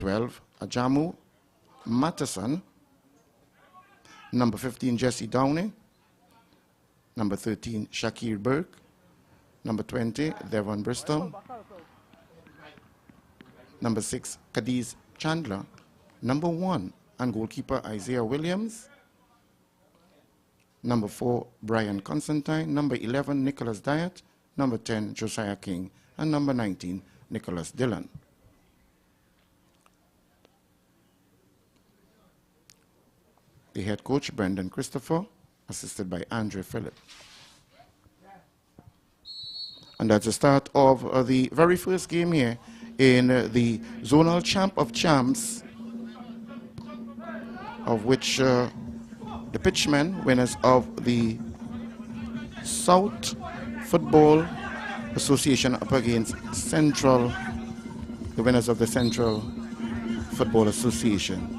12, Ajamu Matteson. Number 15, Jesse Downey. Number 13, Shakir Burke. Number 20, Devon Bristol. Number 6, Cadiz Chandler. Number 1, and goalkeeper Isaiah Williams. Number 4, Brian Constantine. Number 11, Nicholas Diet. Number 10, Josiah King. And number 19, Nicholas Dillon. The head coach, Brendan Christopher, assisted by Andre Phillip. And that's the start of the very first game here in the Zonal Champ of Champs, of which the Pitchmen, winners of the South Football Association, up against Central, the winners of the Central Football Association,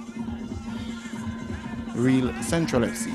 Real Central FC.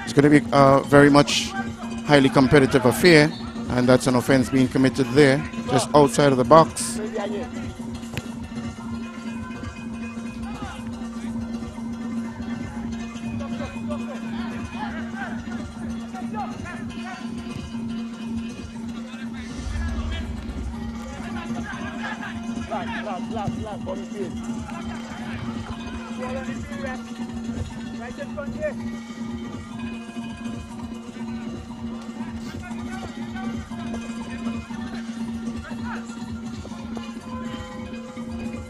It's going to be a very much highly competitive affair, and that's an offense being committed there, just outside of the box.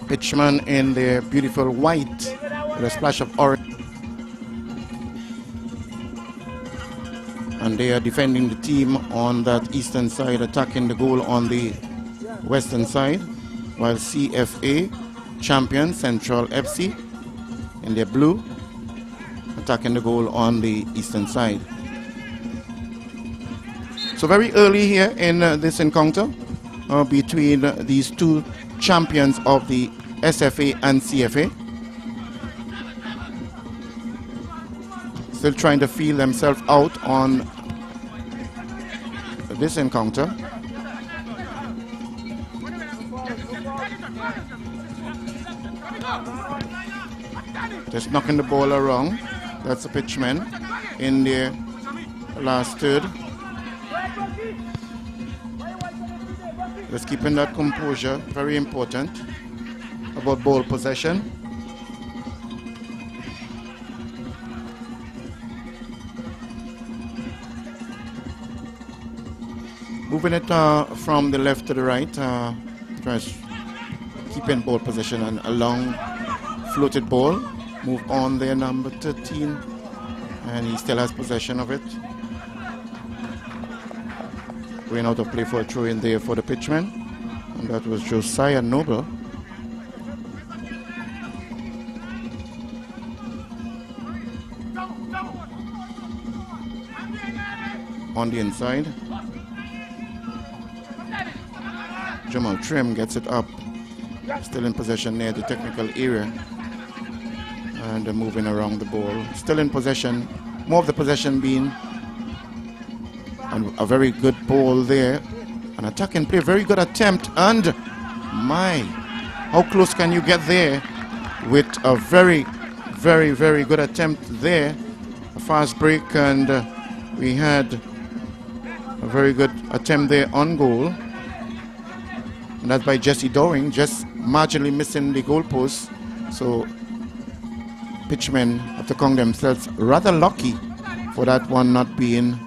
Pitchmen in their beautiful white with a splash of orange. And they are defending the team on that eastern side, attacking the goal on the western side, while CFA, champion Central FC, in their blue, attacking the goal on the eastern side. So very early here in this encounter between these two champions of the SFA and CFA. Still trying to feel themselves out on this encounter. Just knocking the ball around. That's the Pitchmen in their last third. Just keeping that composure, very important about ball possession. Moving it from the left to the right, just keeping ball possession and a long floated ball. Move on there, number 13, and he still has possession of it. Going out of play for a throw in there for the Pitchmen, and that was Josiah Noble. On the inside, Jamal Trim gets it up, still in possession near the technical area, and moving around the ball. Still in possession, more of the possession being a very good ball there, an attacking play, very good attempt, and my, how close can you get there with a very, very, very good attempt there, a fast break, and we had a very good attempt there on goal, and that's by Jesse Dowing, just marginally missing the goalpost. So Pitchmen have to count themselves rather lucky for that one not being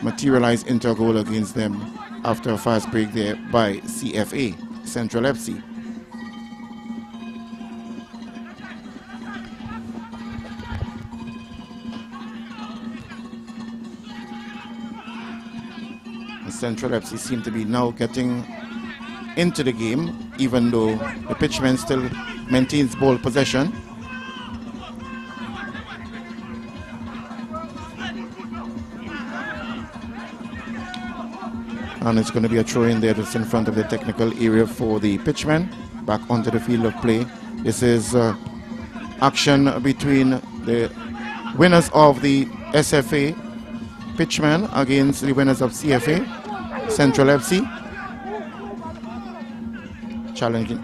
materialized into a goal against them after a fast break there by CFA, Central FC. Central FC seem to be now getting into the game, even though the Pitchmen still maintains ball possession. And it's going to be a throw in there just in front of the technical area for the Pitchmen. Back onto the field of play. This is action between the winners of the SFA Pitchmen against the winners of CFA Central FC. Challenging.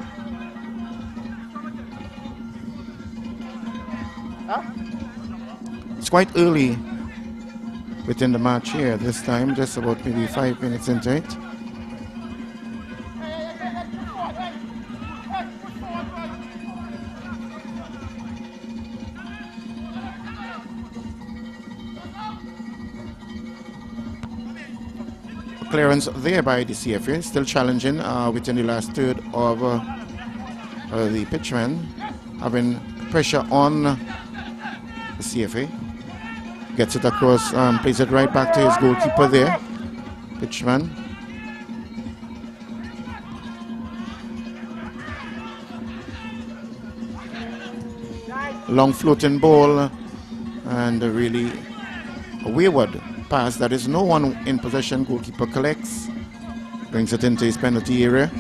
It's quite early within the match here this time, just about maybe 5 minutes into it. Clearance there by the CFA, still challenging within the last third of the Pitchmen, having pressure on the CFA. Gets it across, plays it right back to his goalkeeper there, Pitchman. Long floating ball and a really wayward pass. There is no one in possession. Goalkeeper collects, brings it into his penalty area.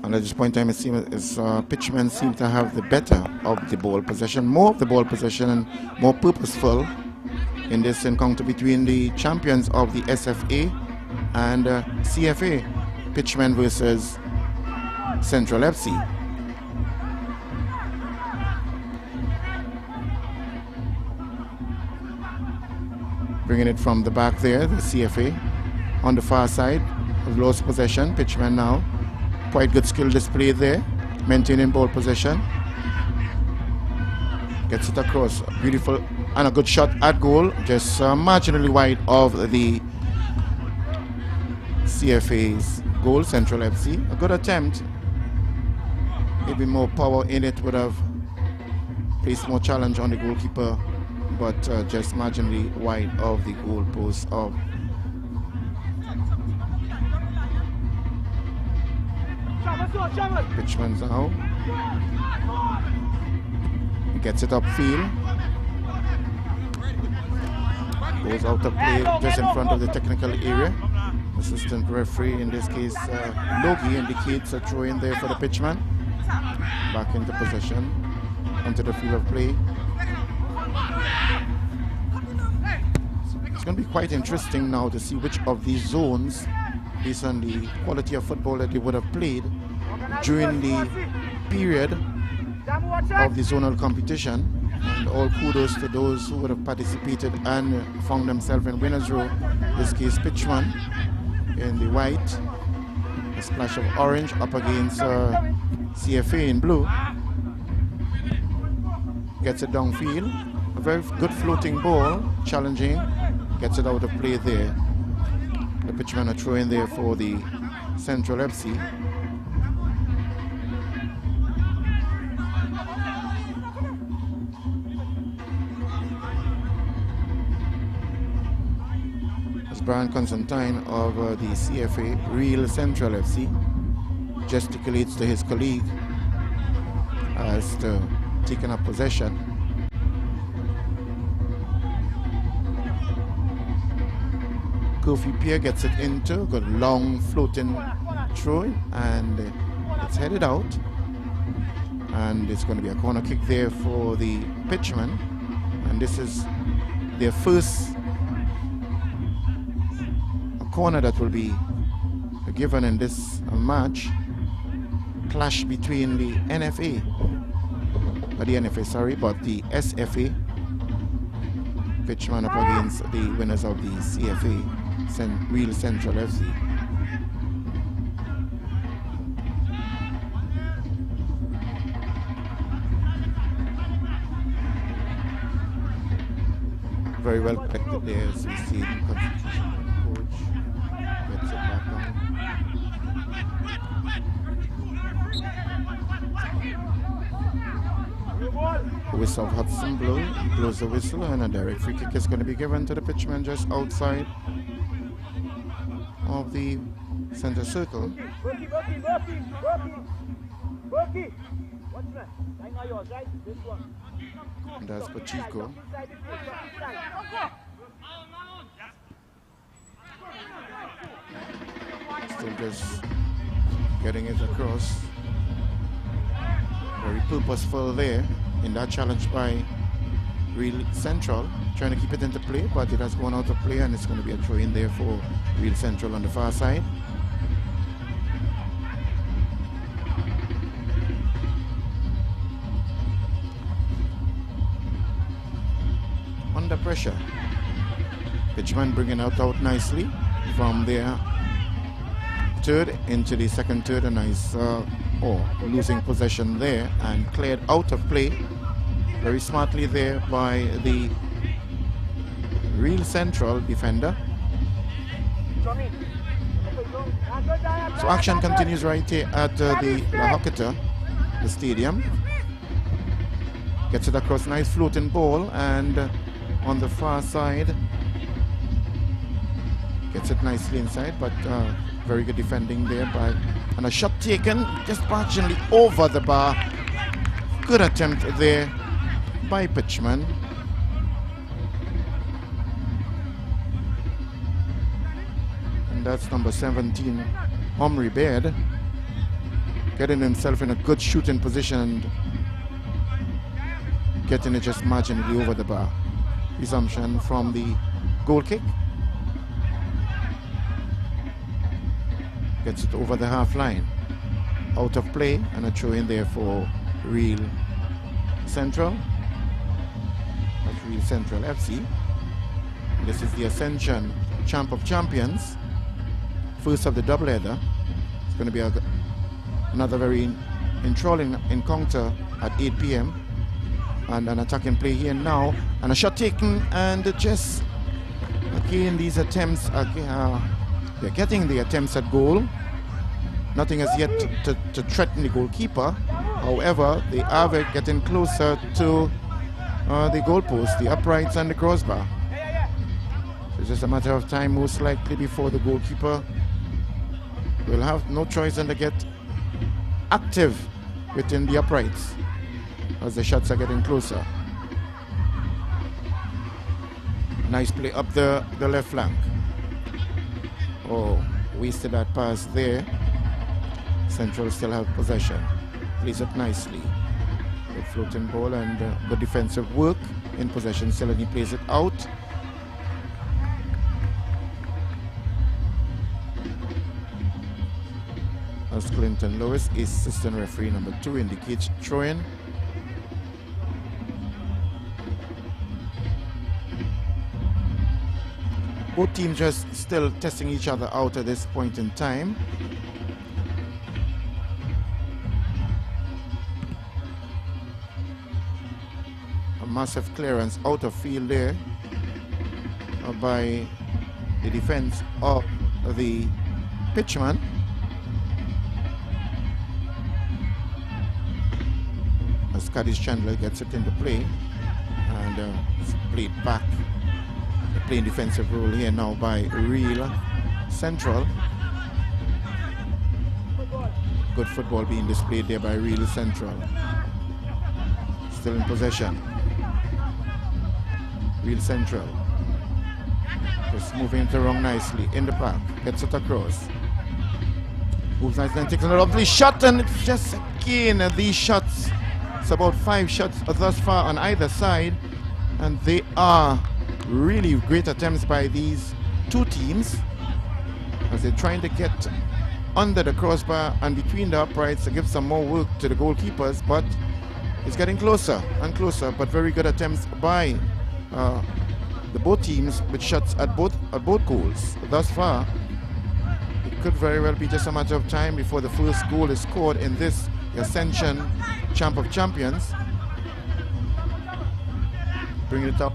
And at this point in time, it seems Pitchmen seem to have the better of the ball possession, more of the ball possession, and more purposeful in this encounter between the champions of the SFA and CFA, Pitchmen versus Central FC. Bringing it from the back there, the CFA on the far side, have lost possession. Pitchmen now. Quite good skill display there, maintaining ball possession. Gets it across, beautiful, and a good shot at goal, just marginally wide of the CFA's goal, Central FC. A good attempt, maybe more power in it, would have placed more challenge on the goalkeeper, but just marginally wide of the goal post of Pitchman now. He gets it upfield. Goes out of play just in front of the technical area. Assistant referee, in this case Logie, indicates a throw in there for the Pitchman. Back into possession, onto the field of play. It's going to be quite interesting now to see which of these zones, based on the quality of football that they would have played during the period of the zonal competition. And all kudos to those who would have participated and found themselves in winners row. In this case, Pitchman in the white, a splash of orange up against CFA in blue. Gets it downfield, a very good floating ball, challenging, gets it out of play there. The Pitchman a throw in there for the Central FC. As Brian Constantine of the CFA, Real Central FC, gesticulates to his colleague as to taking up possession. Kofi Pierre gets it into, got a long floating throw, and it's headed out. And it's going to be a corner kick there for the Pitchman. And this is their first corner that will be given in this match. Clash between the NFA, the SFA. Pitchman up against the winners of the CFA, Real Central FC. Very well protected there, as we see the concentration of the coach. Gets it back down. Whistle of Hudson blows the whistle, and a direct free kick is going to be given to the pitchman just outside of the center circle. And that's Pacheco. Still just getting it across. Very purposeful there in that challenge by Real Central, trying to keep it into play, but it has gone out of play, and it's going to be a throw in there for Real Central on the far side. Under pressure, Pitchmen bringing out nicely from their third into the second third. A nice losing possession there and cleared out of play very smartly there by the Real Central defender. So action continues right here at the La Hocketa, the stadium. Gets it across, nice floating ball, and on the far side gets it nicely inside, but very good defending there by, and a shot taken just marginally over the bar. Good attempt there by Pitchmen. And that's number 17, Omri Baird, getting himself in a good shooting position and getting it just marginally over the bar. Resumption from the goal kick. Gets it over the half line. Out of play, and a throw in there for Real Central. That's Real Central FC. This is the Ascension Champ of Champions. First of the doubleheader. It's going to be another very enthralling encounter at 8 p.m. And an attacking play here now. And a shot taken, and just again these attempts, they're getting the attempts at goal. Nothing as yet to threaten the goalkeeper. However, they are getting closer to the goalpost, the uprights and the crossbar. So it's just a matter of time, most likely, before the goalkeeper will have no choice than to get active within the uprights as the shots are getting closer. Nice play up the left flank. Oh, wasted that pass there. Central still have possession. Plays it nicely. Good floating ball and good defensive work in possession still, and he plays it out. As Clinton Lewis, assistant referee number 2, indicates throw-in. Both teams just still testing each other out at this point in time. A massive clearance out of field there by the defense of the Pitchman. As Cadiz Chandler gets it into play and it's played back. Playing defensive role here now by Real Central. Good football being displayed there by Real Central. Still in possession. Real Central. Just moving it around nicely in the park. Gets it across. Moves nicely and takes a lovely shot, and it's just again these shots. It's about 5 shots thus far on either side, and they are really great attempts by these two teams as they're trying to get under the crossbar and between the uprights to give some more work to the goalkeepers, but it's getting closer and closer. But very good attempts by the both teams with shots at both goals thus far. It could very well be just a matter of time before the first goal is scored in this Ascension Champ of Champions. Bring it up.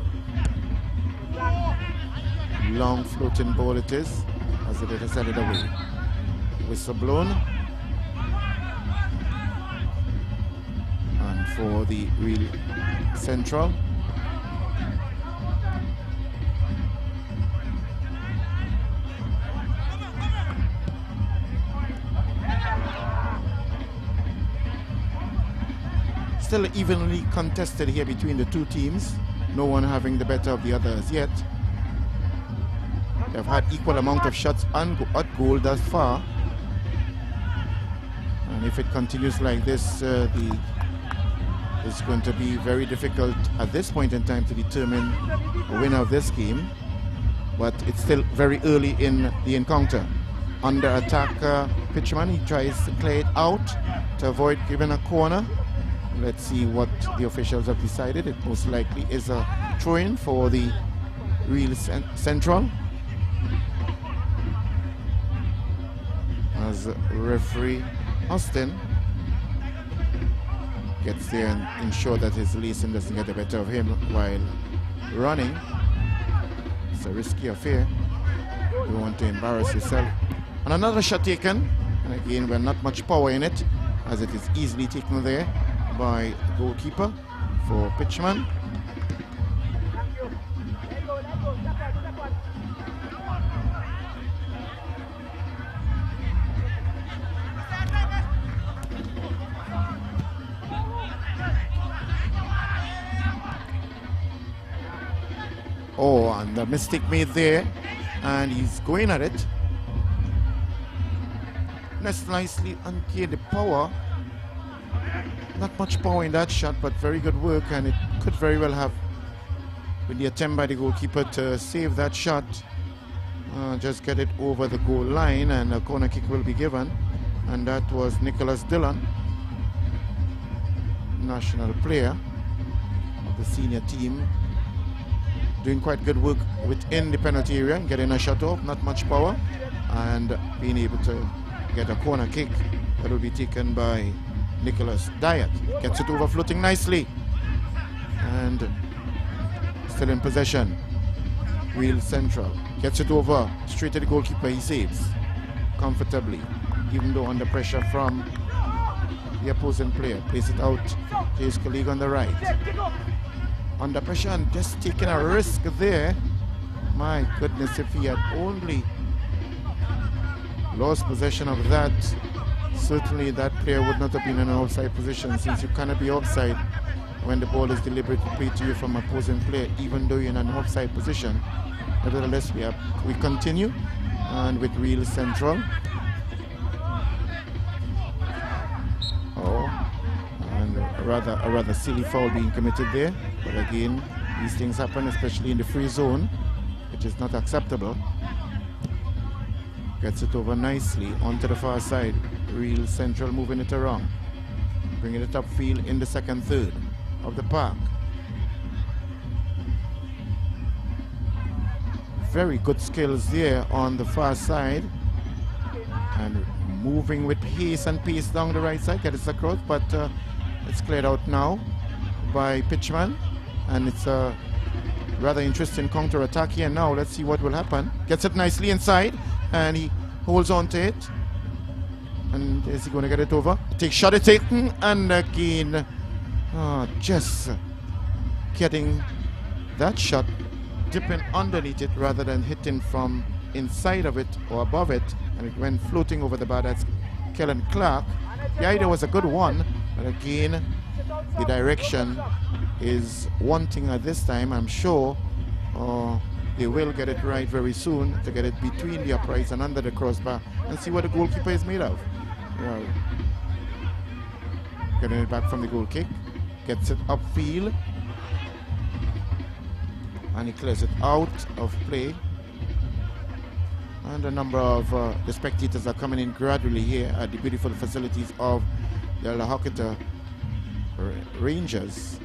Long floating ball it is, as it is sent it away. Whistle blown. And for the Real Central. Still evenly contested here between the two teams. No one having the better of the others yet. They've had equal amount of shots at goal thus far. And if it continues like this, it's going to be very difficult at this point in time to determine the winner of this game. But it's still very early in the encounter. Under attack, Pitchmen, he tries to clear it out to avoid giving a corner. Let's see what the officials have decided. It most likely is a throw-in for the Real Central. As referee Austin gets there and ensure that his lacing doesn't get the better of him while running. It's a risky affair. You don't want to embarrass yourself. And another shot taken. And again, we're not much power in it, as it is easily taken there by the goalkeeper for Pitchmen. Oh, and the mistake made there, and he's going at it. That's nicely unclear the power. Not much power in that shot, but very good work, and it could very well have been the attempt by the goalkeeper to save that shot. Just get it over the goal line, and a corner kick will be given. And that was Nicholas Dillon, national player of the senior team, doing quite good work within the penalty area and getting a shot off, not much power, and being able to get a corner kick that will be taken by Nicholas Diet. Gets it over floating nicely, and still in possession. Real Central gets it over straight to the goalkeeper. He saves comfortably, even though under pressure from the opposing player. Plays it out to his colleague on the right. Under pressure and just taking a risk there. My goodness, if he had only lost possession of that, certainly that player would not have been in an offside position, since you cannot be offside when the ball is deliberately played to you from opposing player, even though you're in an offside position. Nevertheless, we continue, and with Real Central. Oh, and a rather silly foul being committed there. But again, these things happen, especially in the free zone, which is not acceptable. Gets it over nicely onto the far side. Real Central moving it around, bringing it upfield in the second third of the park. Very good skills there on the far side, and moving with haste and pace down the right side. Gets across, but it's cleared out now by Pitchmen, and it's a rather interesting counter attack here now. Let's see what will happen. Gets it nicely inside, and he holds on to it. And is he going to get it over? Take shot is taken, and again, just getting that shot, dipping underneath it rather than hitting from inside of it or above it, and it went floating over the bar. That's Kellen Clark. The idea was a good one, but again, the direction is wanting at this time. I'm sure they will get it right very soon to get it between the uprights and under the crossbar and see what the goalkeeper is made of. Well, getting it back from the goal kick, gets it upfield, and he clears it out of play. And a number of the spectators are coming in gradually here at the beautiful facilities of the Lahokita Rangers,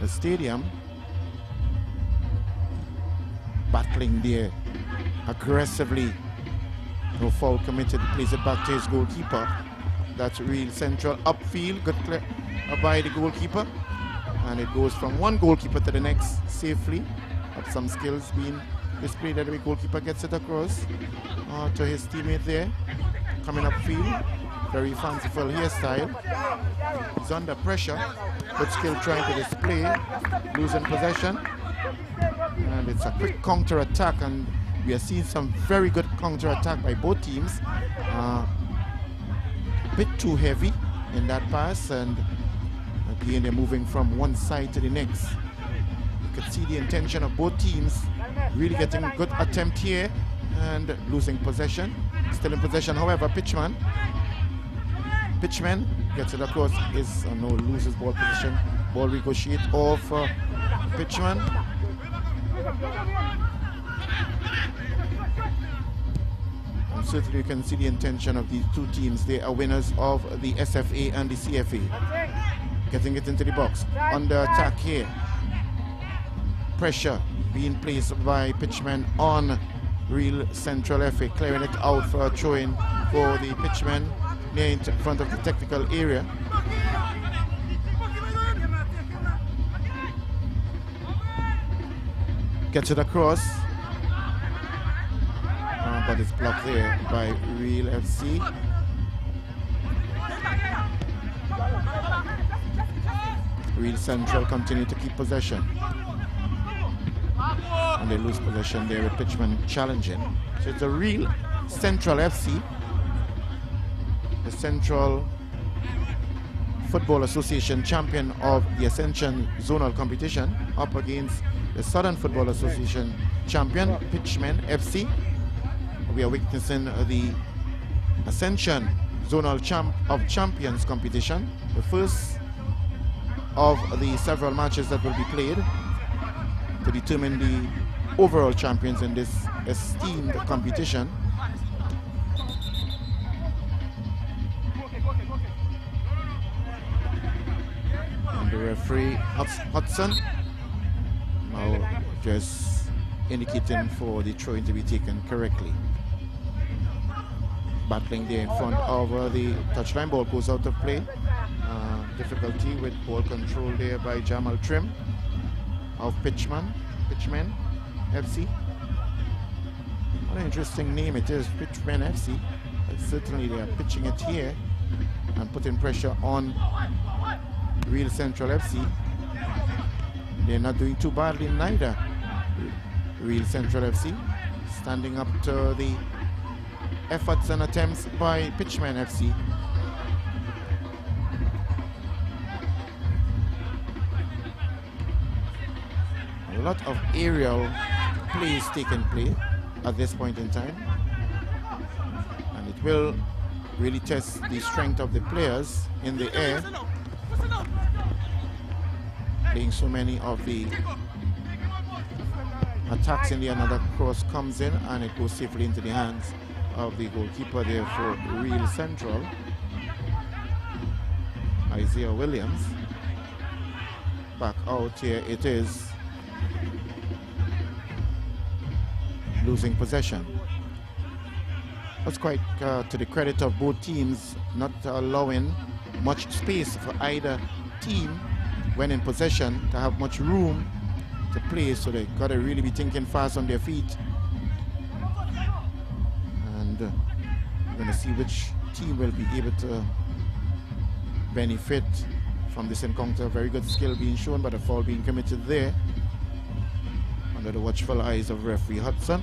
the stadium. Battling there aggressively. No foul committed. Plays it back to his goalkeeper. That's Real Central upfield. Good clear by the goalkeeper. And it goes from one goalkeeper to the next safely. Have some skills being displayed that the goalkeeper gets it across to his teammate there. Coming upfield. Very fanciful hairstyle. He's under pressure, but still trying to display. Losing possession. And it's a quick counter-attack, and we are seeing some very good counter-attack by both teams. A bit too heavy in that pass, and again they're moving from one side to the next. You can see the intention of both teams, really getting a good attempt here and losing possession. Still in possession, however, Pitchmen gets it across, loses ball position. Ball ricochet off Pitchmen. And certainly you can see the intention of these two teams. They are winners of the SFA and the CFA. Getting it into the box. Under attack here. Pressure being placed by Pitchmen on Real Central FA. Clearing it out for a throw-in for the Pitchmen near in front of the technical area. Gets it across. But it's blocked there by Real FC. Real Central continue to keep possession. And they lose possession there with Pitchmen challenging. So it's a Real Central FC, the Central Football Association champion of the Ascension zonal competition, up against the Southern Football Association champion, Pitchmen FC. We are witnessing the Ascension zonal champions competition, the first of the several matches that will be played to determine the overall champions in this esteemed competition. And the referee Hudson now just indicating for the throw-in to be taken correctly. Battling there in front of the touchline. Ball goes out of play. Difficulty with ball control there by Jamal Trim of Pitchmen FC. What an interesting name it is, Pitchmen FC. But certainly they are pitching it here and putting pressure on Real Central FC. They're not doing too badly neither. Real Central FC standing up to the efforts and attempts by Pitchmen FC. A lot of aerial plays taking place at this point in time, and it will really test the strength of the players in the air, playing so many of the attacks in the another cross comes in and it goes safely into the hands of the goalkeeper there for Real Central, Isaiah Williams. Back out here it is, losing possession. That's quite to the credit of both teams, not allowing much space for either team when in possession to have much room to play, so they got to really be thinking fast on their feet. And we're going to see which team will be able to benefit from this encounter. Very good skill being shown, but a foul being committed there under the watchful eyes of referee Hudson.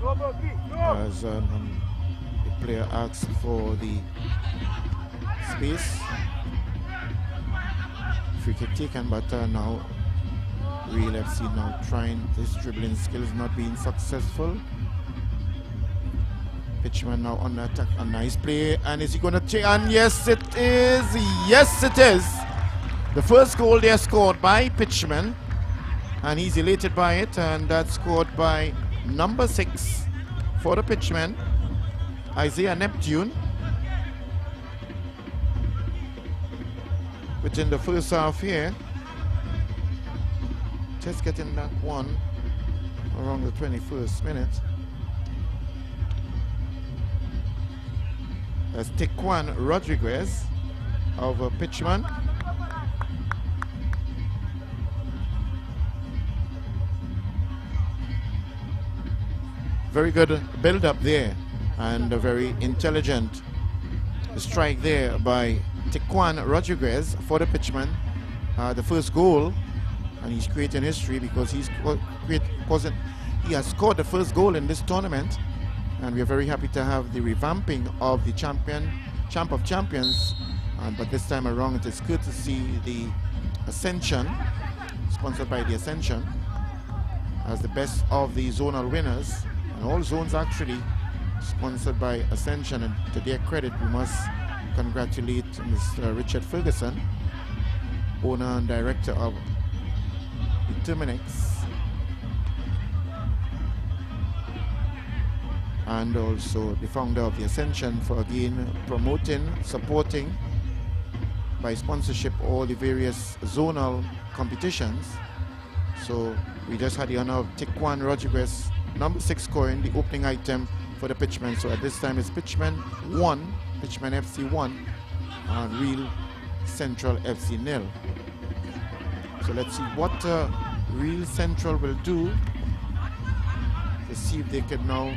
As the player asks for the space. Free kick taken, but now Real FC now trying this dribbling skills, not being successful. Pitchman now on the attack, a nice play, and is he going to take? And yes it is, yes it is. The first goal there scored by Pitchman, and he's elated by it, and that's scored by number 6 for the Pitchmen, Isaiah Neptune. Within the first half here, just getting that one around the 21st minute. That's Tequan Rodriguez of Pitchman. Very good build up there And a very intelligent strike there by Tequan Rodriguez for the Pitchmen. The first goal, and he's creating history because he has scored the first goal in this tournament, and we are very happy to have the revamping of the champ of champions, but this time around it is good to see the Ascension, sponsored by the Ascension, as the best of the zonal winners, and all zones actually sponsored by Ascension, and to their credit we must congratulate Mr. Richard Ferguson, owner and director of the Terminex, and also the founder of the Ascension, for again promoting, supporting by sponsorship all the various zonal competitions. So we just had the honor of Tequan Rodriguez, number 6, scoring the opening item for the Pitchmen. So at this time it's Pitchmen 1, Pitchmen FC 1, and Real Central FC 0. So let's see what Real Central will do to see if they can now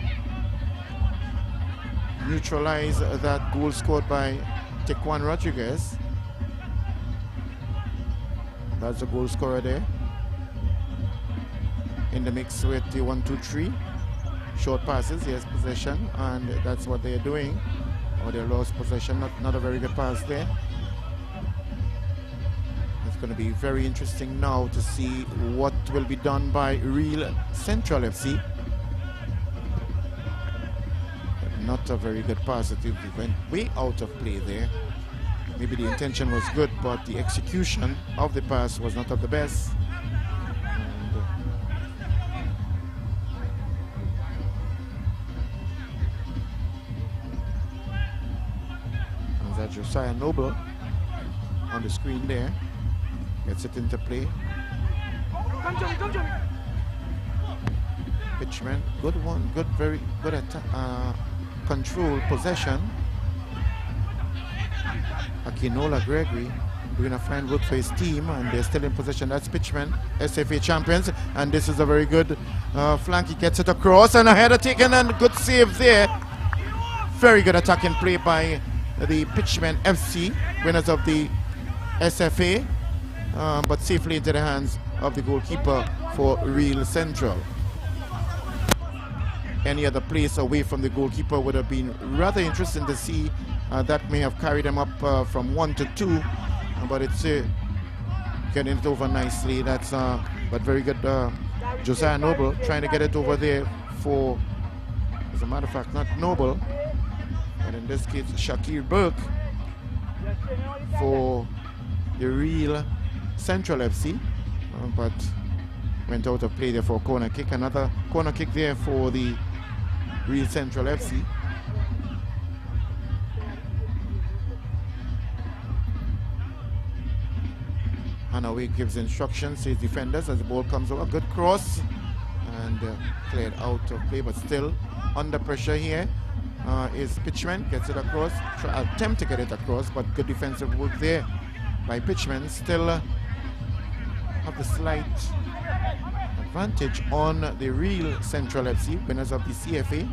neutralize that goal scored by Tequan Rodriguez. That's the goal scorer there, in the mix with the 1-2-3 short passes. Yes, possession, and that's what they're doing. Or they lost possession. Not a very good pass there. It's going to be very interesting now to see what will be done by Real Central FC. Not a very good pass. It went way out of play there. Maybe the intention was good, but the execution of the pass was not of the best. And that's Josiah Noble on the screen there. Gets it into play. Pitchmen, good one, good, very good attack, control, possession. Akinola Gregory doing a fine work for his team, and they're still in possession. That's Pitchmen, SFA champions, and this is a very good flank. He gets it across, and a header taken, and good save there. Very good attacking play by the Pitchmen FC, winners of the SFA, but safely into the hands of the goalkeeper for Real Central. Any other place away from the goalkeeper would have been rather interesting to see. That may have carried them up from 1 to 2, but it's getting it over nicely. That's but very good. Josiah Noble trying to get it over there for, as a matter of fact, not Noble, but in this case Shakir Burke for the Real Central FC, but went out of play there for a corner kick. Another corner kick there for the Real Central FC. Hanaway gives instructions to his defenders as the ball comes over. Good cross, and cleared out of play, but still under pressure here is Pitchmen. Gets it across, attempt to get it across, but good defensive work there by Pitchmen. Still have the slight advantage on the Real Central FC, winners of the CFA,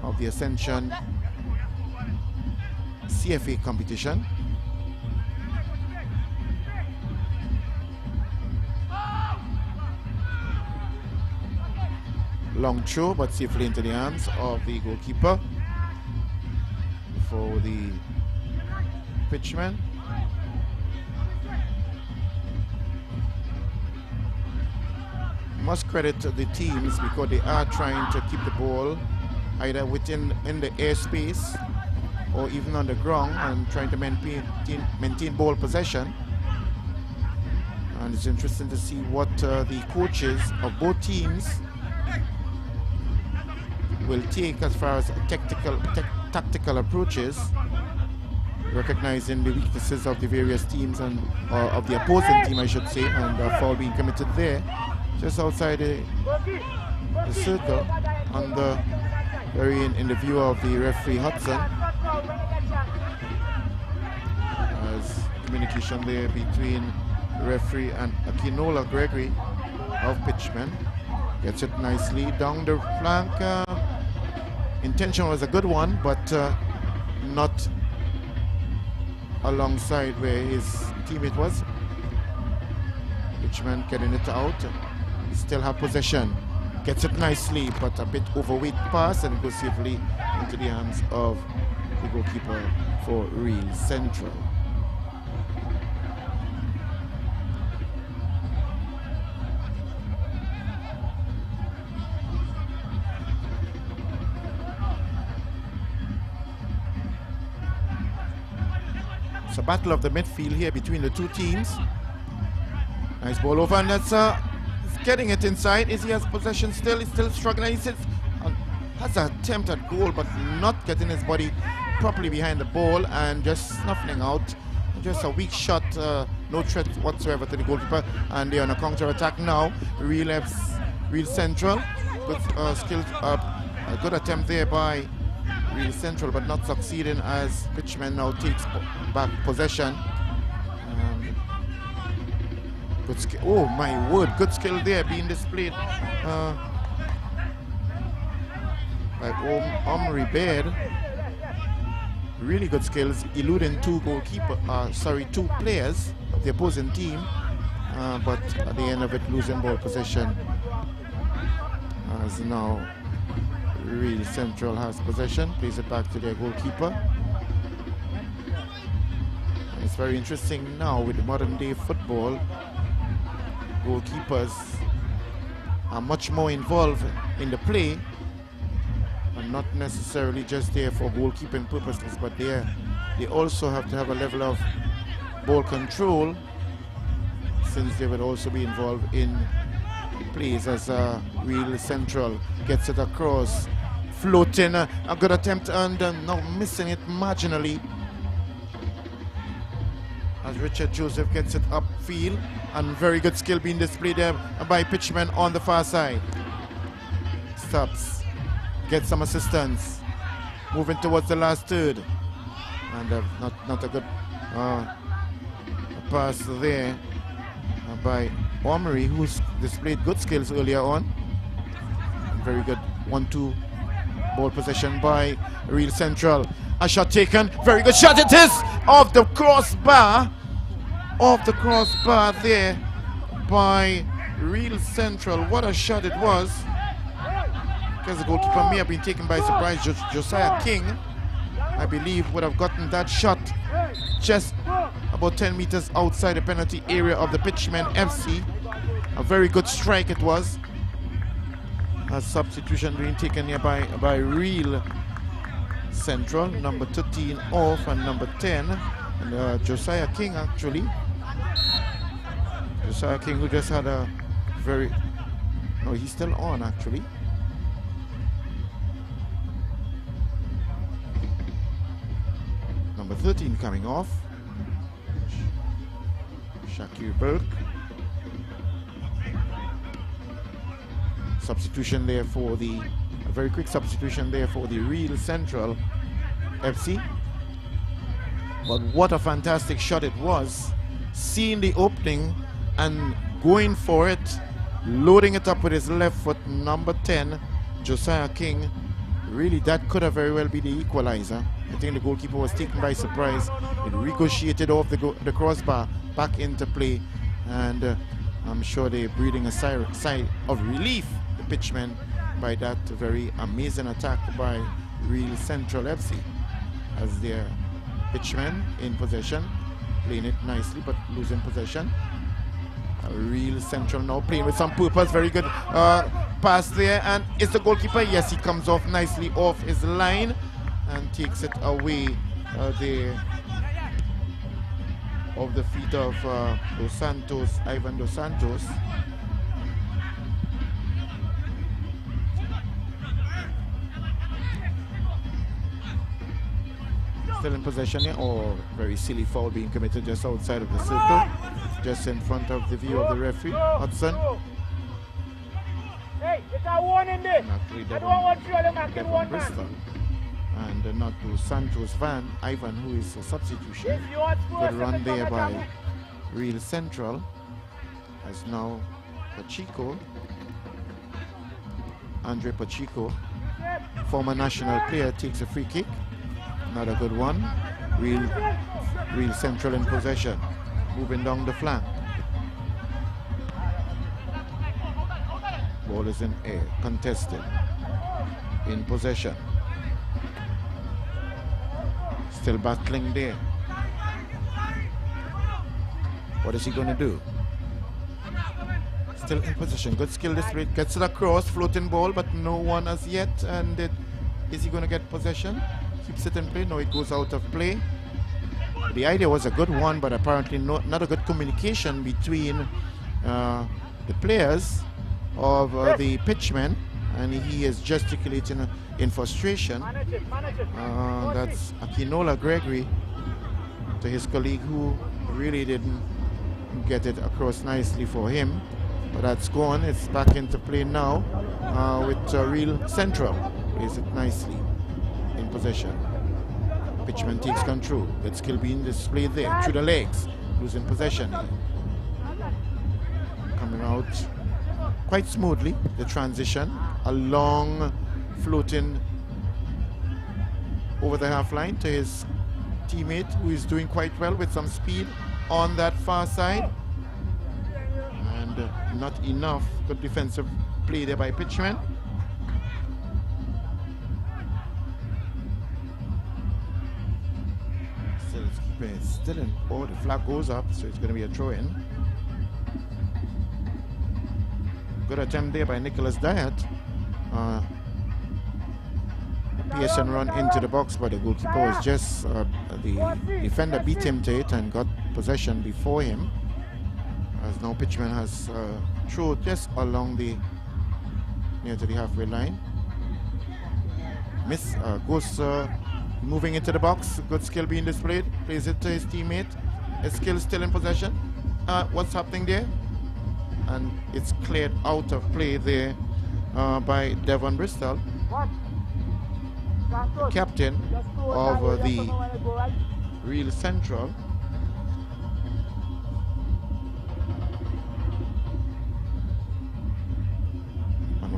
of the Ascension CFA competition. Long throw, but safely into the hands of the goalkeeper for the Pitchmen. Must credit the teams because they are trying to keep the ball either in the airspace or even on the ground, and trying to maintain ball possession. And it's interesting to see what the coaches of both teams will take as far as tactical approaches, recognizing the weaknesses of the various teams and of the opposing team, I should say, and a foul being committed there, just outside the circle, in the view of the referee Hudson. As communication there between the referee and Akinola Gregory of Pitchmen. Gets it nicely down the flank intention was a good one, but not alongside where his teammate was. Pitchmen getting it out. Still have possession. Gets it nicely, but a bit overweight pass, and it goes safely into the hands of the goalkeeper for Real Central. It's a battle of the midfield here between the two teams. Nice ball over, and that's getting it inside. Is he has possession still? He's still struggling. He sits, has an attempt at goal, but not getting his body properly behind the ball and just snuffling out. Just a weak shot, no threat whatsoever to the goalkeeper. And they're on a counter attack now. Real Central. Good skills up. A good attempt there by Real Central, but not succeeding as Pitchmen now takes back possession. Good skill. Oh my word, good skill there being displayed by Omri Baird. Really good skills, eluding two players of the opposing team, but at the end of it losing ball possession, as now Real Central has possession, plays it back to their goalkeeper. And it's very interesting now with the modern day football. Goalkeepers are much more involved in the play and not necessarily just there for goalkeeping purposes, but they also have to have a level of ball control, since they would also be involved in plays as Real Central gets it across, floating, a good attempt, and now missing it marginally as Richard Joseph gets it upfield. And very good skill being displayed there by Pitchmen on the far side. Stops, gets some assistance, moving towards the last third, and not a good pass there by Omri, who's displayed good skills earlier on. Very good 1-2 ball possession by Real Central. A shot taken, very good shot it is, off the crossbar. Off the crossbar there by Real Central. What a shot it was. Because the goalkeeper may have been taken by surprise. Josiah King, I believe, would have gotten that shot just about 10 meters outside the penalty area of the Pitchmen FC. A very good strike it was. A substitution being taken here by Real Central. Number 13 off and number 10. And Josiah King, actually. Josiah King, who just had a very... No, he's still on, actually. Number 13 coming off. Shakir Burke. Substitution there for the... A very quick substitution there for the Real Central FC. But what a fantastic shot it was. Seeing the opening and going for it, loading it up with his left foot, number 10, Josiah King. Really, that could have very well been the equalizer. I think the goalkeeper was taken by surprise. It ricocheted off the crossbar back into play, and I'm sure they're breathing a sigh of relief, the Pitchmen, by that very amazing attack by Real Central FC, as their Pitchmen in possession, playing it nicely but losing possession. Real Central now playing with some purpose. Very good pass there, and it's the goalkeeper. Yes, he comes off nicely off his line and takes it away there off the feet of Ivan Dos Santos. Still in possession here. Oh, very silly foul being committed just outside of the circle, just in front of the view of the referee, Hudson. Hey, it's a warning there. I don't want to show them I can one Bristol. And not to Santos Ivan, who is a substitution. Good run there by Real Central. As now Pacheco, Andre Pacheco, former national player, takes a free kick. Not a good one. Real Central in possession. Moving down the flank. Ball is in air. Contested. In possession. Still battling there. What is he going to do? Still in possession. Good skill display. Gets it across. Floating ball, but no one as yet. And is he going to get possession? Keeps it in play. No, it goes out of play. The idea was a good one, but apparently not a good communication between the players of the Pitchmen, and he is gesticulating in frustration. That's Akinola Gregory to his colleague, who really didn't get it across nicely for him. But that's gone. It's back into play now with Real Central. Plays it nicely in possession. Pitchman takes control. It's still being displayed there through the legs, losing possession. Coming out quite smoothly, the transition, a long floating over the half line to his teammate, who is doing quite well with some speed on that far side. And not enough. Good defensive play there by Pitchman. Still in. Oh, the flag goes up, so it's going to be a throw-in. Good attempt there by Nicholas Diat. Pearson run into the box, but the goalkeeper was just the defender beat him to it and got possession before him. As now Pitchman has thrown just along the near to the halfway line. Goes moving into the box. Good skill being displayed. Plays it to his teammate. His skill still in possession. What's happening there? And it's cleared out of play there by Devon Bristol, the captain of the Real Central.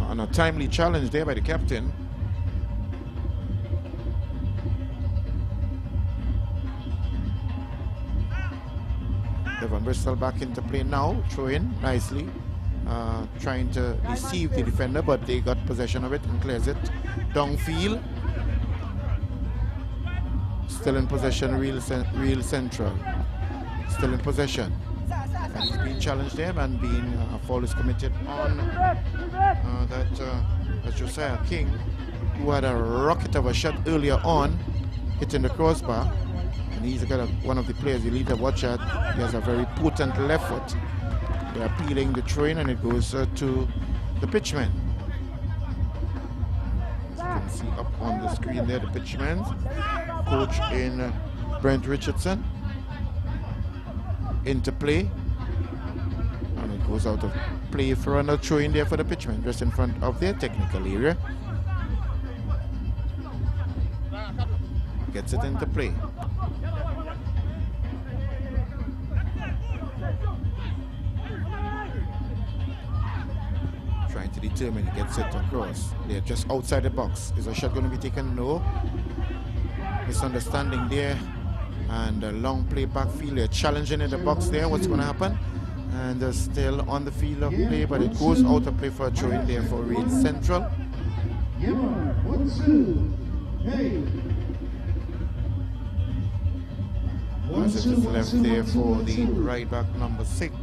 And a timely challenge there by the captain. Devon Bristol back into play now, throw in nicely, trying to deceive the defender, but they got possession of it and clears it downfield. Still in possession, Real Central. Still in possession. And he's being challenged there, and being a foul is committed on that Josiah King, who had a rocket of a shot earlier on, hitting the crossbar. And he's got one of the players you need to watch at. He has a very potent left foot. They're peeling the throw-in, and it goes to the Pitchmen. As you can see up on the screen there, the Pitchmen. Coach in Brent Richardson. Into play. And it goes out of play for another throw-in there for the Pitchmen, just in front of their technical area. Gets it into play. Trying to determine, gets it across. They're just outside the box. Is a shot going to be taken? No. Misunderstanding there. And a long play backfield. They're challenging in the box there. What's going to happen? And they're still on the field of play, but it goes out of play for a throw in there for Real Central. As it is left there for the right back number 6,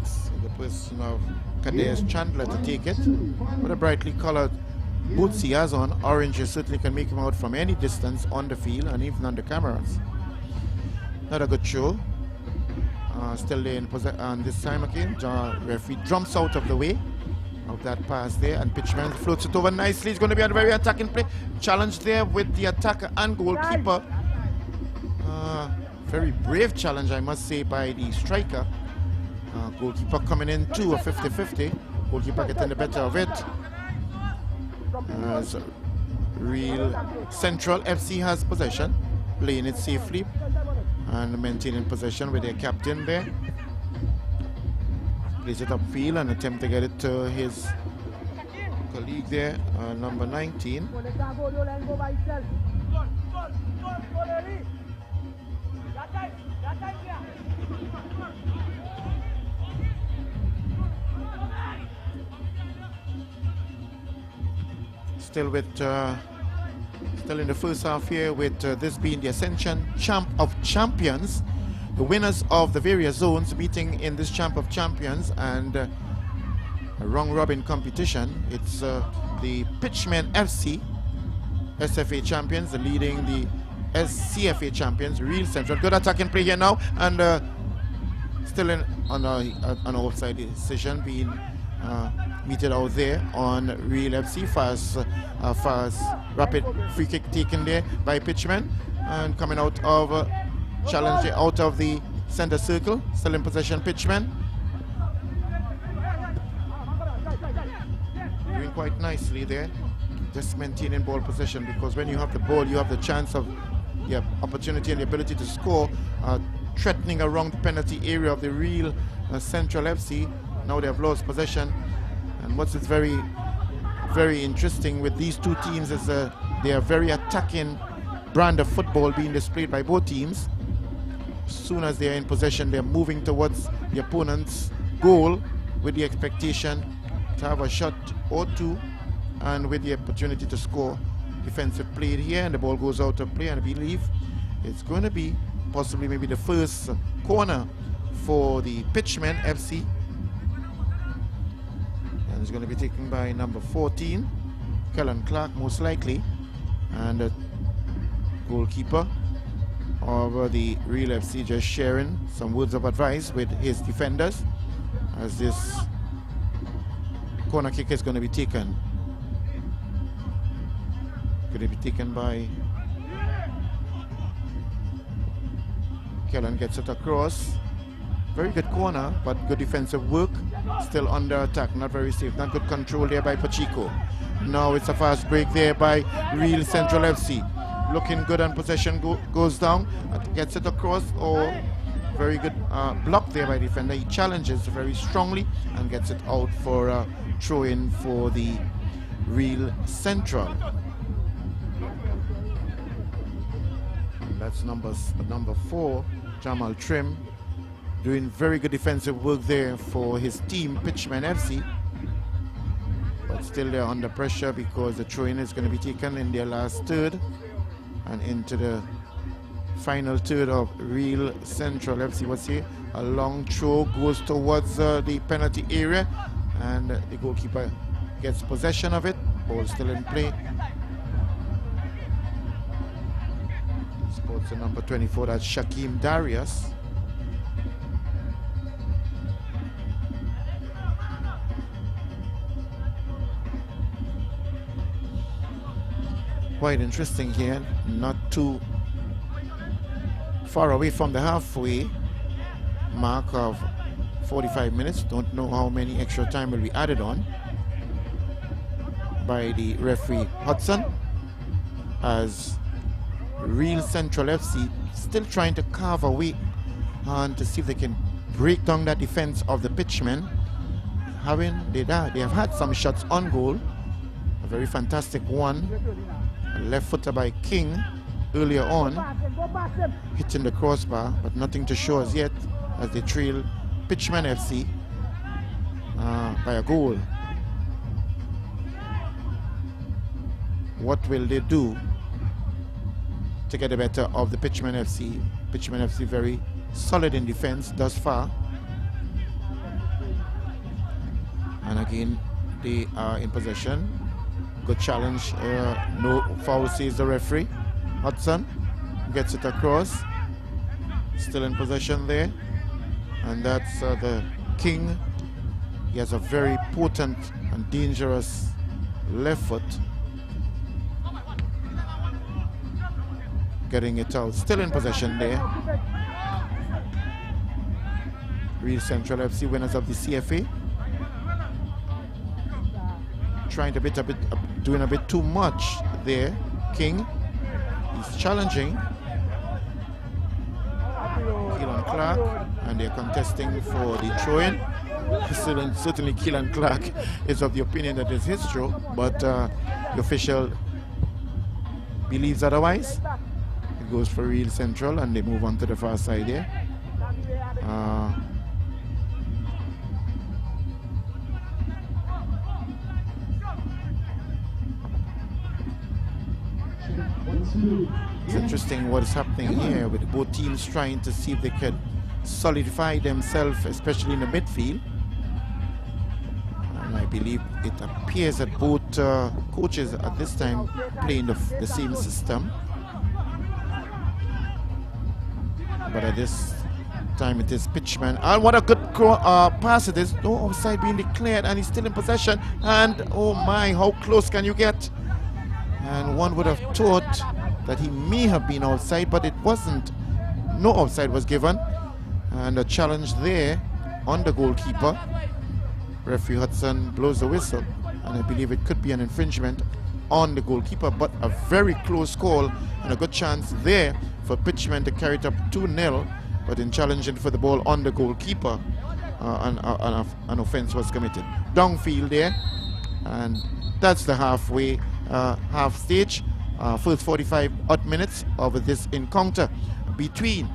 the person of Kadesh Chandler to take it. With a brightly colored boots he has on, orange, you certainly can make him out from any distance on the field and even on the cameras. Not a good show. Still there in possession, and this time again, referee jumps out of the way of that pass there, and Pitchman floats it over nicely. He's going to be a very attacking play. Challenge there with the attacker and goalkeeper. Very brave challenge, I must say, by the striker. Goalkeeper coming in too, a 50-50. Goalkeeper getting the better of it. As Real Central FC has possession, playing it safely and maintaining possession with their captain there. Plays it upfield and attempt to get it to his colleague there, number 19. Still in the first half here, with this being the Ascension Champ of Champions, the winners of the various zones meeting in this Champ of Champions, and a round-robin competition. It's the Pitchmen FC SFA champions leading the SCFA champions, Real Central. Good attacking play here now, and still on an offside decision being meted out there on Real FC. Fast rapid free kick taken there by Pitchmen, and coming out of challenge out of the center circle. Still in possession, Pitchmen. Doing quite nicely there, just maintaining ball possession, because when you have the ball, you have the chance of the opportunity and the ability to score. Threatening around the penalty area of the Real Central FC. Now they have lost possession, and what's very, very interesting with these two teams is they are very attacking brand of football being displayed by both teams. As soon as they are in possession, they're moving towards the opponent's goal with the expectation to have a shot or two, and with the opportunity to score. Defensive play here, and the ball goes out of play, and I believe it's going to be possibly maybe the first corner for the Pitchmen FC, and it's going to be taken by number 14, Kellen Clark, most likely, and the goalkeeper of the Real FC just sharing some words of advice with his defenders as this corner kick is going to be taken. Going to be taken by Kellen, gets it across. Very good corner, but good defensive work. Still under attack, not very safe. Not good control there by Pacheco. Now it's a fast break there by Real Central FC. Looking good, and possession goes down. Gets it across. Oh, very good block there by defender. He challenges very strongly and gets it out for a throw-in for the Real Central. That's number 4, Jamal Trim, doing very good defensive work there for his team, Pitchmen FC. But still they're under pressure because the throw-in is going to be taken in their last third and into the final third of Real Central FC. What's here? A long throw goes towards the penalty area, and the goalkeeper gets possession of it. Ball still in play. Sports the number 24, that's Shaquem Darius. Quite interesting here, not too far away from the halfway mark of 45 minutes. Don't know how many extra time will be added on by the referee Hudson, as Real Central FC still trying to carve away and to see if they can break down that defense of the Pitchmen. They have had some shots on goal. A very fantastic one, a left footer by King earlier on, hitting the crossbar, but nothing to show as yet as they trail Pitchmen FC by a goal. What will they do to get the better of the Pitchmen FC? Pitchmen FC very solid in defense thus far, and again they are in possession. Good challenge, no foul, says the referee. Hudson gets it across, still in possession there, and that's the King. He has a very potent and dangerous left foot. Getting it out, still in possession there. Real Central FC, winners of the CFA. Trying to doing a bit too much there. King, he's challenging Keelan Clark, and they're contesting for the throw-in. Certainly Keelan Clark is of the opinion that it's his stroke, but the official believes otherwise. It goes for Real Central and they move on to the far side here. It's interesting what is happening here with both teams trying to see if they could solidify themselves, especially in the midfield. And I believe it appears that both coaches at this time playing the same system. But at this time it is Pitchmen. And what a good pass it is. No offside being declared and he's still in possession. And oh my, how close can you get? And one would have thought that he may have been outside, but it wasn't. No offside was given. And a challenge there on the goalkeeper. Referee Hudson blows the whistle. And I believe it could be an infringement on the goalkeeper, but a very close call and a good chance there for Pitchmen to carry it up 2-0. But in challenging for the ball on the goalkeeper, an offense was committed. Downfield there. And that's the half stage. First 45 odd minutes of this encounter between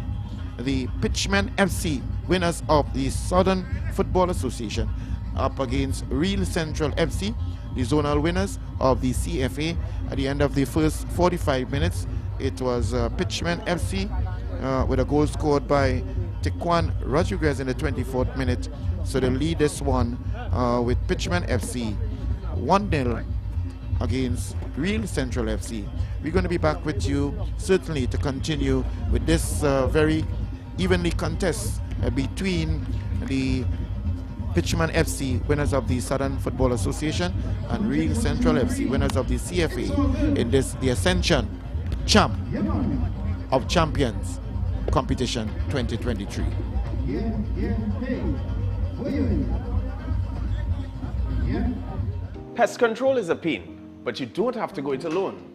the Pitchmen FC, winners of the Southern Football Association, up against Real Central FC, the zonal winners of the CFA. At the end of the first 45 minutes, it was Pitchmen FC with a goal scored by Tequan Rodriguez in the 24th minute. So they lead this one with Pitchmen FC 1-0 against Real Central FC. We're going to be back with you certainly to continue with this very evenly contest between the Pitchmen FC, winners of the Southern Football Association, and Real Central FC, winners of the CFA, in this the Ascension Champ of Champions competition 2023. Pest control is a pain, but you don't have to go it alone.